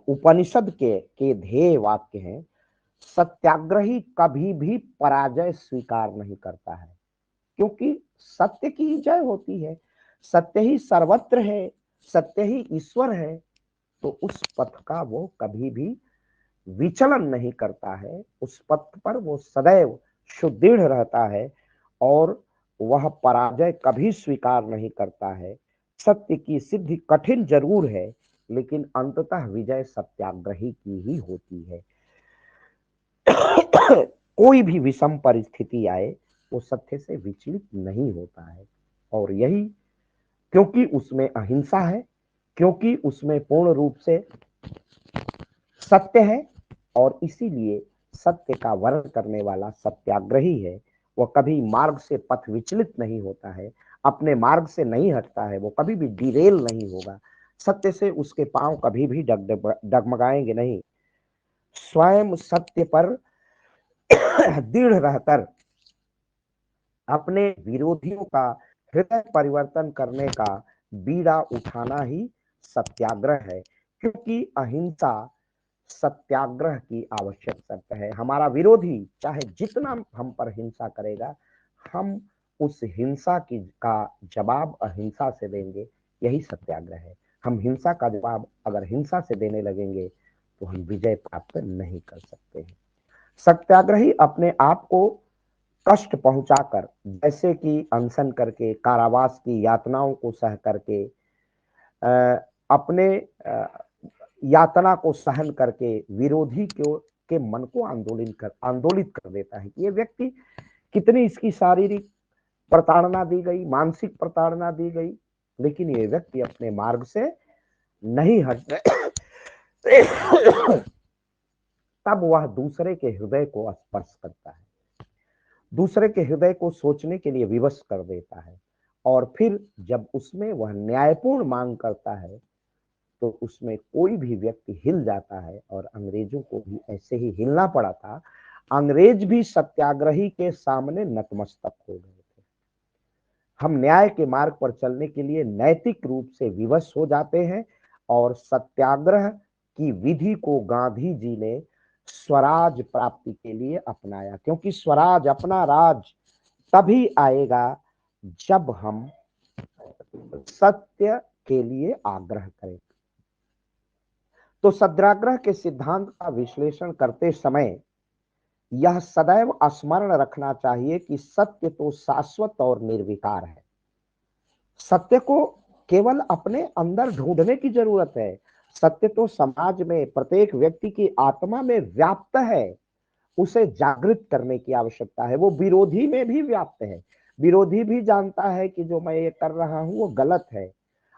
उपनिषद के ध्येय वाक्य हैं। सत्याग्रही कभी भी पराजय स्वीकार नहीं करता है, क्योंकि सत्य की ही जय होती है, सत्य ही सर्वत्र है, सत्य ही ईश्वर है। तो उस पथ का वो कभी भी विचलन नहीं करता है, उस पथ पर वो सदैव सुदृढ़ रहता है और वह पराजय कभी स्वीकार नहीं करता है। सत्य की सिद्धि कठिन जरूर है, लेकिन अंततः विजय सत्याग्रही की ही होती है। कोई भी विषम परिस्थिति आए, वो सत्य से विचलित नहीं होता है। और यही क्योंकि उसमें अहिंसा है, क्योंकि उसमें पूर्ण रूप से सत्य है, और इसीलिए सत्य का वर्ण करने वाला सत्याग्रही है। वह कभी मार्ग से पथ विचलित नहीं होता है, अपने मार्ग से नहीं हटता है, वो कभी भी डिरेल नहीं होगा, सत्य से उसके पांव कभी भी डगमगाएंगे नहीं। स्वयं सत्य पर दृढ़ रहकर अपने विरोधियों का हृदय परिवर्तन करने का बीड़ा उठाना ही सत्याग्रह है, क्योंकि अहिंसा सत्याग्रह की आवश्यक शर्त है। हमारा विरोधी चाहे जितना हम पर हिंसा करेगा, हम उस हिंसा की का जवाब अहिंसा से देंगे, यही सत्याग्रह है। हम हिंसा का जवाब अगर हिंसा से देने लगेंगे तो हम विजय प्राप्त नहीं कर सकते हैं। सत्याग्रही अपने आप को कष्ट पहुंचाकर, जैसे कि अनशन करके, कारावास की यातनाओं को सह करके, अपने यातना को सहन करके विरोधी के मन को आंदोलित कर देता है कि ये व्यक्ति कितनी इसकी शारीरिक प्रताड़ना दी गई, मानसिक प्रताड़ना दी गई, लेकिन ये व्यक्ति अपने मार्ग से नहीं हट रहे। तब वह दूसरे के हृदय को स्पर्श करता है, दूसरे के हृदय को सोचने के लिए विवश कर देता है, और फिर जब उसमें वह न्यायपूर्ण मांग करता है तो उसमें कोई भी व्यक्ति हिल जाता है, और अंग्रेजों को भी ऐसे ही हिलना पड़ा था। अंग्रेज भी सत्याग्रही के सामने नतमस्तक हो गए थे। हम न्याय के मार्ग पर चलने के लिए नैतिक रूप से विवश हो जाते हैं, और सत्याग्रह की विधि को गांधी जी ने स्वराज प्राप्ति के लिए अपनाया, क्योंकि स्वराज, अपना राज तभी आएगा जब हम सत्य के लिए आग्रह करें। तो सत्याग्रह के सिद्धांत का विश्लेषण करते समय यह सदैव स्मरण रखना चाहिए कि सत्य तो शाश्वत और निर्विकार है। सत्य को केवल अपने अंदर ढूंढने की जरूरत है। सत्य तो समाज में प्रत्येक व्यक्ति की आत्मा में व्याप्त है, उसे जागृत करने की आवश्यकता है। वो विरोधी में भी व्याप्त है, विरोधी भी जानता है कि जो मैं ये कर रहा हूं वो गलत है,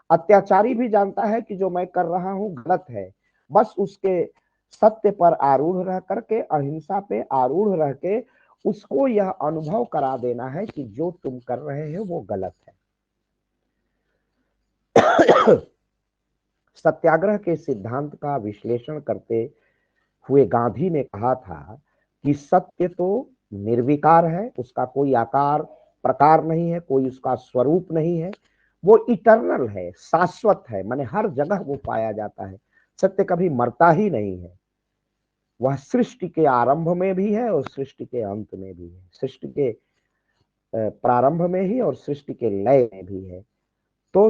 अत्याचारी भी जानता है कि जो मैं कर रहा हूं गलत है। बस उसके सत्य पर आरूढ़ रह करके, अहिंसा पे आरूढ़ रह के उसको यह अनुभव करा देना है कि जो तुम कर रहे हो वो गलत है। सत्याग्रह के सिद्धांत का विश्लेषण करते हुए गांधी ने कहा था कि सत्य तो निर्विकार है, उसका कोई आकार प्रकार नहीं है, कोई उसका स्वरूप नहीं है, वो इटर्नल है, शाश्वत है, माने हर जगह वो पाया जाता है। सत्य कभी मरता ही नहीं है, वह सृष्टि के आरंभ में भी है और सृष्टि के अंत में भी है, सृष्टि के प्रारंभ में ही और सृष्टि के लय में भी है। तो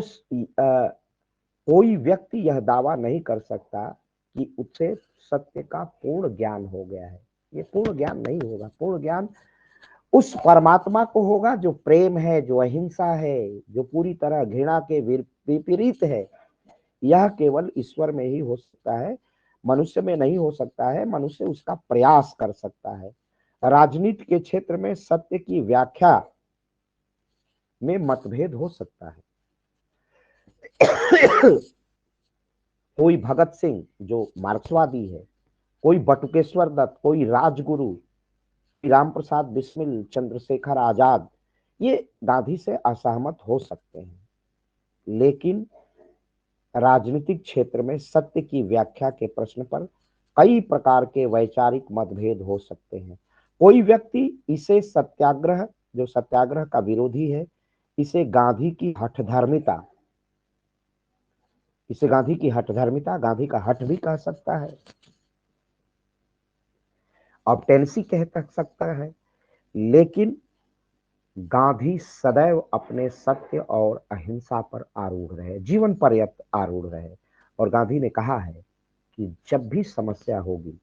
कोई व्यक्ति यह दावा नहीं कर सकता कि उसे सत्य का पूर्ण ज्ञान हो गया है। ये पूर्ण ज्ञान नहीं होगा। पूर्ण ज्ञान उस परमात्मा को होगा जो प्रेम है, जो अहिंसा है, जो पूरी तरह घृणा के विपरीत है। यह केवल ईश्वर में ही हो सकता है, मनुष्य में नहीं हो सकता है। मनुष्य उसका प्रयास कर सकता है। राजनीति के क्षेत्र में सत्य की व्याख्या में मतभेद हो सकता है। कोई भगत सिंह जो मार्क्सवादी है, कोई बटुकेश्वर दत्त, कोई राजगुरु, राम प्रसाद बिस्मिल, चंद्रशेखर आजाद, ये गांधी से असहमत हो सकते हैं, लेकिन राजनीतिक क्षेत्र में सत्य की व्याख्या के प्रश्न पर कई प्रकार के वैचारिक मतभेद हो सकते हैं। कोई व्यक्ति इसे सत्याग्रह, जो सत्याग्रह का विरोधी है, इसे गांधी की हठधर्मिता, इसे गांधी की हठधर्मिता, गांधी का हठ भी कह सकता है, ऑब्टेंसी कह सकता है, लेकिन गांधी सदैव अपने सत्य और अहिंसा पर आरूढ़ रहे, जीवन पर्यंत आरूढ़ रहे। और गांधी ने कहा है कि जब भी समस्या होगी,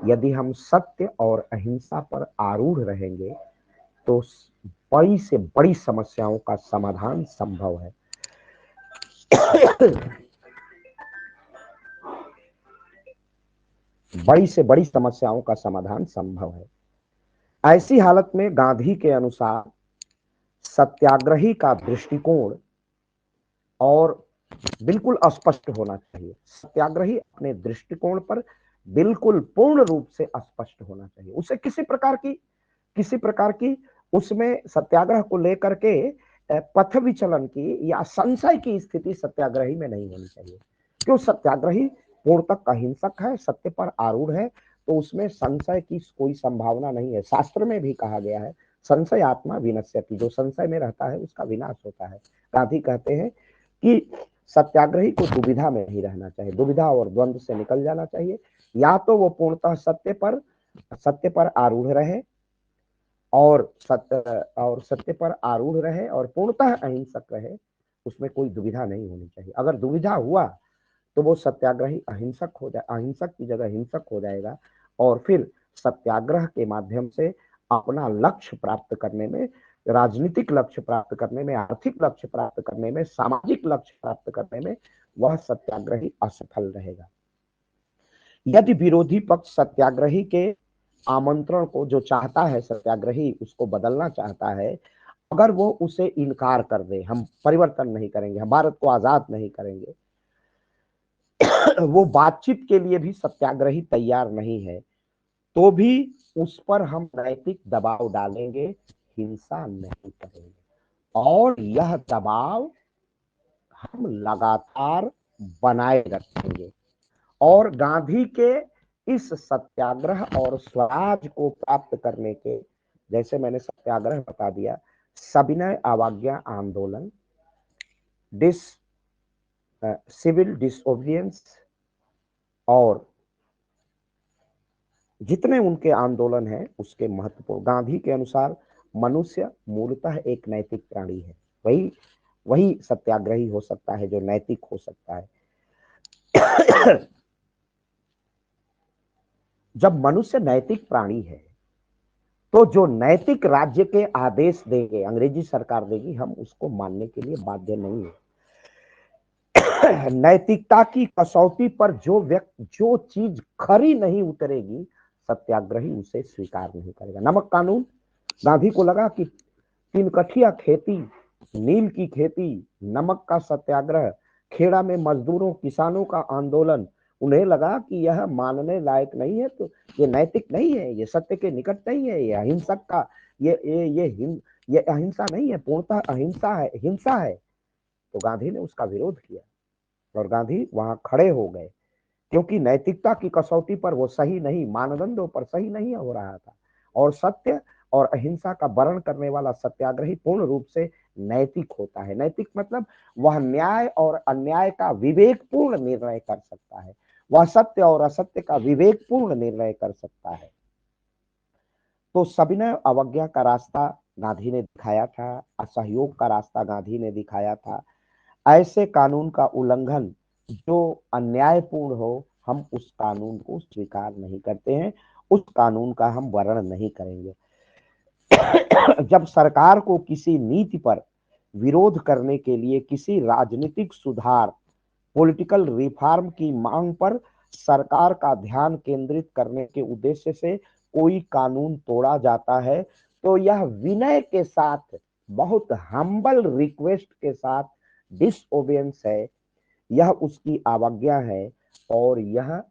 यदि हम सत्य और अहिंसा पर आरूढ़ रहेंगे तो बड़ी से बड़ी समस्याओं का समाधान संभव है। बड़ी से बड़ी समस्याओं का समाधान संभव है। ऐसी हालत में गांधी के अनुसार सत्याग्रही का दृष्टिकोण और बिल्कुल अस्पष्ट होना चाहिए। सत्याग्रही अपने दृष्टिकोण पर बिल्कुल पूर्ण रूप से स्पष्ट होना चाहिए। उसे किसी प्रकार की उसमें सत्याग्रह को लेकर के पथ विचलन की या संशय की स्थिति सत्याग्रही में नहीं होनी चाहिए। क्यों? सत्याग्रही पूर्णतः अहिंसक है, सत्य पर आरूढ़ है, तो उसमें संशय की कोई संभावना नहीं है। शास्त्र में भी कहा गया है, संशय आत्मा विनश्यति, जो संशय में रहता है उसका विनाश होता है। गांधी कहते हैं कि सत्याग्रही को दुविधा में नहीं रहना चाहिए, दुविधा और द्वंद्व से निकल जाना चाहिए। या तो वो पूर्णतः सत्य पर आरूढ़ रहे और सत्य पर आरूढ़ रहे और पूर्णतः अहिंसक रहे, उसमें कोई दुविधा नहीं होनी चाहिए। अगर दुविधा हुआ तो वो सत्याग्रही अहिंसक हो जाए, अहिंसक की जगह हिंसक हो जाएगा और फिर सत्याग्रह के माध्यम से अपना लक्ष्य प्राप्त करने में, राजनीतिक लक्ष्य प्राप्त करने में, आर्थिक लक्ष्य प्राप्त करने में, सामाजिक लक्ष्य प्राप्त करने में वह सत्याग्रही असफल रहेगा। यदि विरोधी पक्ष सत्याग्रही के आमंत्रण को, जो चाहता है सत्याग्रही उसको बदलना चाहता है, अगर वो उसे इनकार कर दे, हम परिवर्तन नहीं करेंगे, हम भारत को आजाद नहीं करेंगे, वो बातचीत के लिए भी सत्याग्रही तैयार नहीं है, तो भी उस पर हम नैतिक दबाव डालेंगे, हिंसा नहीं करेंगे और यह दबाव हम लगातार बनाए रखेंगे। और गांधी के इस सत्याग्रह और स्वराज को प्राप्त करने के, जैसे मैंने सत्याग्रह बता दिया, सविनय अवज्ञा आंदोलन, सिविल डिसओबिडियंस और जितने उनके आंदोलन हैं उसके महत्वपूर्ण, गांधी के अनुसार मनुष्य मूलतः एक नैतिक प्राणी है, वही वही सत्याग्रही हो सकता है जो नैतिक हो सकता है। जब मनुष्य नैतिक प्राणी है तो जो नैतिक राज्य के आदेश देंगे, अंग्रेजी सरकार देगी, हम उसको मानने के लिए बाध्य नहीं है। नैतिकता की कसौटी पर जो व्यक्ति, जो चीज खरी नहीं उतरेगी, सत्याग्रही उसे स्वीकार नहीं करेगा। नमक कानून, गांधी को लगा कि 3 कठिया खेती, नील की खेती, नमक का सत्याग्रह, खेड़ा में मजदूरों किसानों का आंदोलन, उन्हें लगा कि यह मानने लायक नहीं है, तो ये नैतिक नहीं है, ये सत्य के निकट नहीं है, ये अहिंसक का, ये अहिंसा नहीं है, पूर्णतः अहिंसा है, हिंसा है। तो गांधी ने उसका विरोध किया और गांधी वहां खड़े हो गए, क्योंकि नैतिकता की कसौटी पर वो सही नहीं, मानदंडों पर सही नहीं हो रहा था। और सत्य और अहिंसा का वर्ण करने वाला सत्याग्रही पूर्ण रूप से नैतिक होता है। नैतिक मतलब वह न्याय और अन्याय का विवेकपूर्ण निर्णय कर सकता है, वह सत्य और असत्य का विवेकपूर्ण निर्णय कर सकता है। तो सविनय अवज्ञा का रास्ता गांधी ने दिखाया था, असहयोग का रास्ता गांधी ने दिखाया था। ऐसे कानून का उल्लंघन जो अन्यायपूर्ण हो, हम उस कानून को स्वीकार नहीं करते हैं, उस कानून का हम वर्ण नहीं करेंगे। जब सरकार को किसी नीति पर विरोध करने के लिए, किसी राजनीतिक सुधार, पॉलिटिकल रिफॉर्म की मांग पर सरकार का ध्यान केंद्रित करने के उद्देश्य से कोई कानून तोड़ा जाता है, तो यह विनय के साथ, बहुत हम्बल रिक्वेस्ट के साथ डिसओबियंस है, यह उसकी अवज्ञा है और यह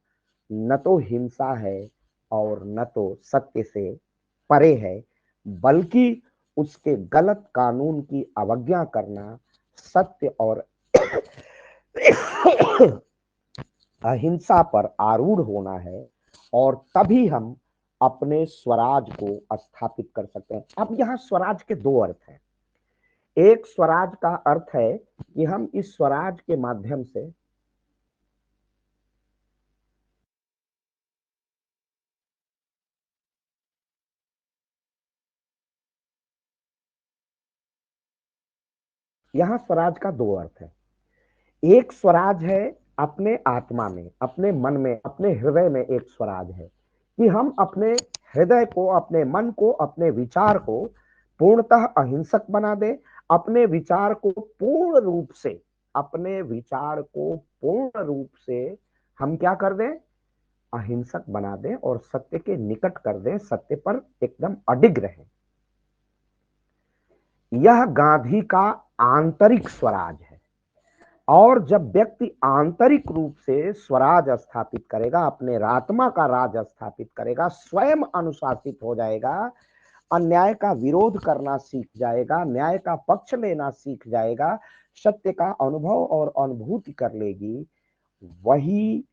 न तो हिंसा है और न तो सत्य से परे है, बल्कि उसके गलत कानून की अवज्ञा करना सत्य और अहिंसा पर आरूढ़ होना है। और तभी हम अपने स्वराज को स्थापित कर सकते हैं। अब यहाँ स्वराज के 2 अर्थ हैं। एक स्वराज का अर्थ है कि हम इस स्वराज के माध्यम से यहाँ स्वराज का 2 अर्थ है। एक स्वराज है अपने आत्मा में, अपने मन में, अपने हृदय में एक स्वराज है कि हम अपने हृदय को, अपने मन को, अपने विचार को पूर्णतः अहिंसक बना दे, अपने विचार को पूर्ण रूप से, अपने विचार को पूर्ण रूप से हम क्या कर दें, अहिंसक बना दें और सत्य के निकट कर दें, सत्य पर एकदम अडिग रहे। यह गांधी का आंतरिक स्वराज है। और जब व्यक्ति आंतरिक रूप से स्वराज स्थापित करेगा, अपने आत्मा का राज स्थापित करेगा, स्वयं अनुशासित हो जाएगा, अन्याय का विरोध करना सीख जाएगा, न्याय का पक्ष लेना सीख जाएगा, सत्य का अनुभव और अनुभूति कर लेगी, वही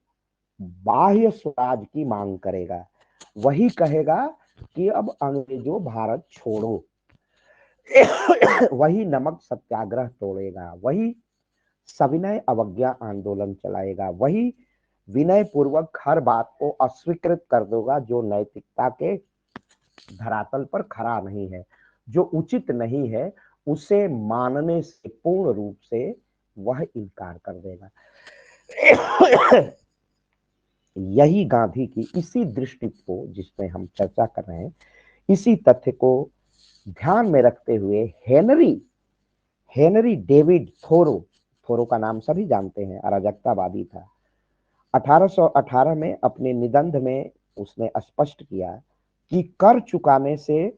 बाह्य स्वराज की मांग करेगा, वही कहेगा कि अब अंग्रेजों भारत छोड़ो, वही नमक सत्याग्रह तोड़ेगा, वही सविनय अवज्ञा आंदोलन चलाएगा, वही विनय पूर्वक हर बात को अस्वीकृत कर देगा जो नैतिकता के धरातल पर खड़ा नहीं है, जो उचित नहीं है, उसे मानने से पूर्ण रूप से वह इनकार कर देगा। यही गांधी की इसी दृष्टि को जिसमें हम चर्चा कर रहे हैं, इसी तथ्य को ध्यान में रखते हुए हेनरी हेनरी डेविड थोरो, थोरो का नाम सभी जानते हैं, अराजकतावादी था। 1818 में अपने निबंध में उसने स्पष्ट किया कि कर चुकाने से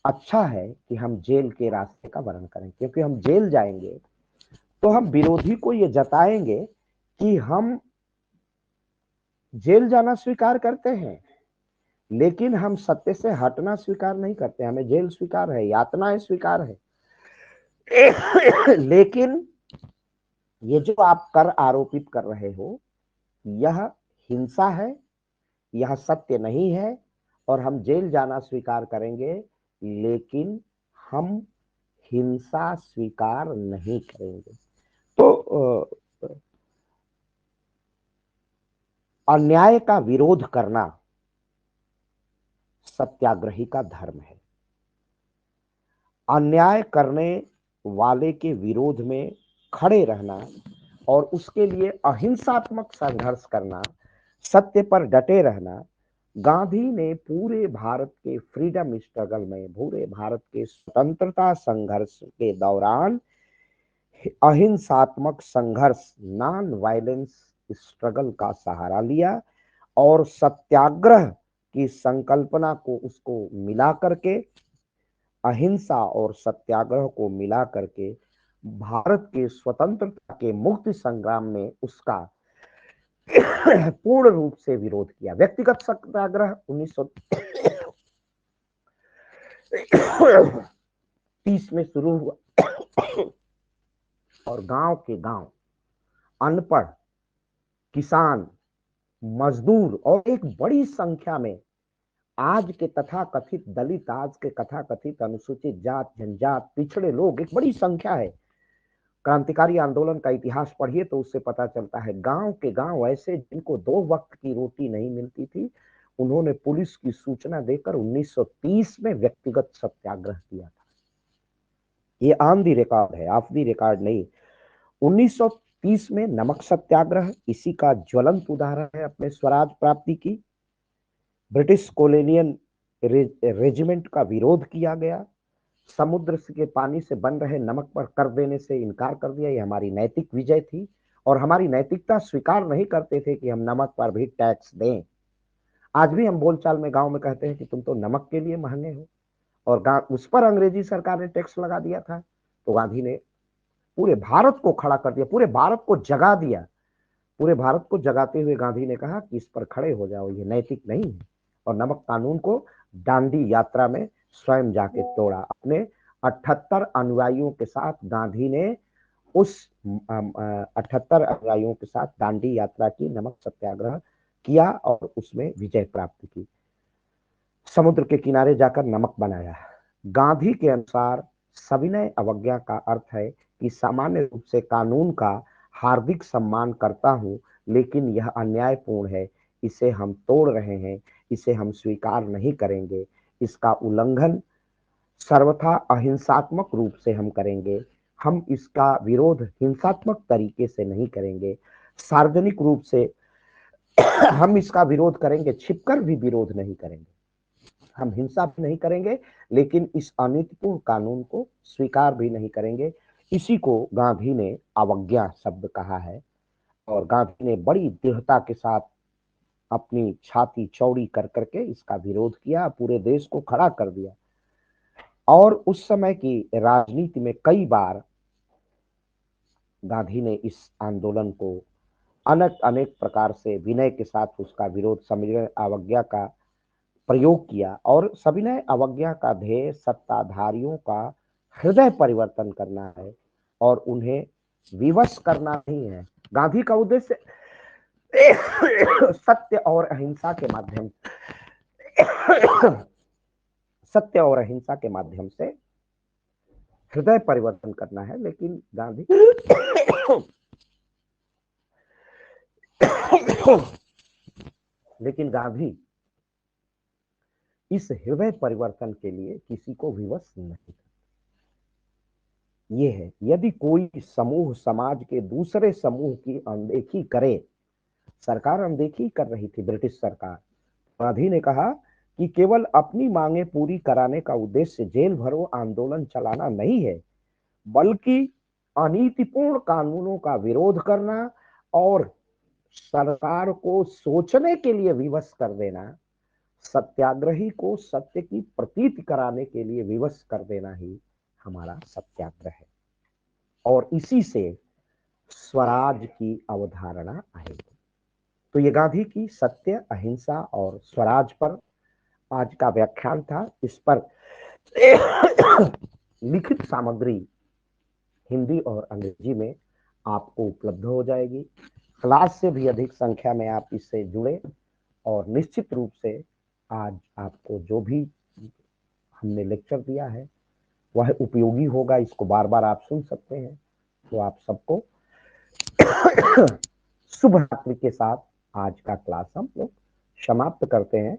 अच्छा है कि हम जेल के रास्ते का वर्ण करें, क्योंकि हम जेल जाएंगे तो हम विरोधी को ये जताएंगे कि हम जेल जाना स्वीकार करते हैं, लेकिन हम सत्य से हटना स्वीकार नहीं करते। हमें जेल स्वीकार है, यातनाएं स्वीकार है, लेकिन ये जो आप कर आरोपित कर रहे हो, यह हिंसा है, यह सत्य नहीं है, और हम जेल जाना स्वीकार करेंगे, लेकिन हम हिंसा स्वीकार नहीं करेंगे। तो अन्याय का विरोध करना सत्याग्रही का धर्म है। अन्याय करने वाले के विरोध में खड़े रहना और उसके लिए अहिंसात्मक संघर्ष करना, सत्य पर डटे रहना, गांधी ने पूरे भारत के फ्रीडम स्ट्रगल में, पूरे भारत के स्वतंत्रता संघर्ष के दौरान अहिंसात्मक संघर्ष, नॉन वायलेंस स्ट्रगल का सहारा लिया और सत्याग्रह की संकल्पना को उसको मिला करके, अहिंसा और सत्याग्रह को मिला करके भारत के स्वतंत्रता के मुक्ति संग्राम में उसका पूर्ण रूप से विरोध किया। व्यक्तिगत सत्याग्रह 1930 में शुरू हुआ और गांव के गांव अनपढ़, किसान, मजदूर और एक बड़ी संख्या में आज के तथाकथित दलित, आज के तथाकथित अनुसूचित जात, जनजात, पिछड़े लोग, एक बड़ी संख्या है। क्रांतिकारी आंदोलन का इतिहास पढ़िए तो उससे पता चलता है, गांव के गांव ऐसे जिनको 2 वक्त की रोटी नहीं मिलती थी, उन्होंने पुलिस की सूचना देकर 1930 में व्यक्तिगत सत्याग्रह किया था। ये ऑन दी रिकॉर्ड है, ऑफ दी रिकॉर्ड नहीं। 1930 में नमक सत्याग्रह इसी का ज्वलंत उदाहरण है अपने स्वराज प्राप्ति की। ब्रिटिश कॉलोनियल रेजिमेंट का विरोध किया गया, समुद्र के पानी से बन रहे नमक पर कर देने से इनकार कर दिया। ये हमारी नैतिक विजय थी और हमारी नैतिकता स्वीकार नहीं करते थे कि हम नमक पर भी टैक्स दें। आज भी हम बोलचाल में गांव में कहते हैं कि तुम तो नमक के लिए महंगे हो, और उस पर अंग्रेजी सरकार ने टैक्स लगा दिया था। तो गांधी ने पूरे भारत को खड़ा कर दिया, पूरे भारत को जगा दिया। पूरे भारत को जगाते हुए गांधी ने कहा कि इस पर खड़े हो जाओ, ये नैतिक नहीं है, और नमक कानून को दांडी यात्रा में स्वयं जाके तोड़ा। अपने 78 अनुयायियों के साथ गांधी ने उस 78 अनुयायियों के साथ दांडी यात्रा की, नमक सत्याग्रह किया और उसमें विजय प्राप्त की। समुद्र के किनारे जाकर नमक बनाया। गांधी के अनुसार सविनय अवज्ञा का अर्थ है कि सामान्य रूप से कानून का हार्दिक सम्मान करता हूं, लेकिन यह अन्यायपूर्ण है, इसे हम तोड़ रहे हैं, इसे हम स्वीकार नहीं करेंगे, इसका उल्लंघन सर्वथा अहिंसात्मक रूप से हम करेंगे, हम इसका विरोध हिंसात्मक तरीके से नहीं करेंगे, सार्वजनिक रूप से हम इसका विरोध करेंगे, छिपकर भी विरोध नहीं करेंगे, हम हिंसा भी नहीं करेंगे, लेकिन इस अनीतिपूर्ण कानून को स्वीकार भी नहीं करेंगे। इसी को गांधी ने अवज्ञा शब्द कहा है, और गांधी ने बड़ी दृढ़ता के साथ अपनी छाती चौड़ी कर करके इसका विरोध किया, पूरे देश को खड़ा कर दिया। और उस समय की राजनीति में कई बार गांधी ने इस आंदोलन को अनेक अनेक प्रकार से विनय के साथ उसका विरोध, सविनय अवज्ञा का प्रयोग किया, और सविनय अवज्ञा का ध्येय सत्ताधारियों का हृदय परिवर्तन करना है और उन्हें विवश करना नहीं है। गांधी का उद्देश्य सत्य और अहिंसा के माध्यम सत्य और अहिंसा के माध्यम से हृदय परिवर्तन करना है, लेकिन गांधी लेकिन गांधी इस हृदय परिवर्तन के लिए किसी को विवश नहीं। ये है, यदि कोई समूह समाज के दूसरे समूह की अनदेखी करे, सरकार अनदेखी कर रही थी, ब्रिटिश सरकार। गांधी ने कहा कि केवल अपनी मांगे पूरी कराने का उद्देश्य जेल भरो आंदोलन चलाना नहीं है, बल्कि अनीतिपूर्ण कानूनों का विरोध करना और सरकार को सोचने के लिए विवश कर देना, सत्याग्रही को सत्य की प्रतीति कराने के लिए विवश कर देना ही हमारा सत्याग्रह है। और इसी से स्वराज की अवधारणा आएगी। तो ये गांधी की सत्य, अहिंसा और स्वराज पर आज का व्याख्यान था। इस पर लिखित सामग्री हिंदी और अंग्रेजी में आपको उपलब्ध हो जाएगी। क्लास से भी अधिक संख्या में आप इससे जुड़े और निश्चित रूप से आज आपको जो भी हमने लेक्चर दिया है वह उपयोगी होगा। इसको बार बार आप सुन सकते हैं। तो आप सबको शुभ रात्रि के साथ आज का क्लास हम लोग समाप्त करते हैं।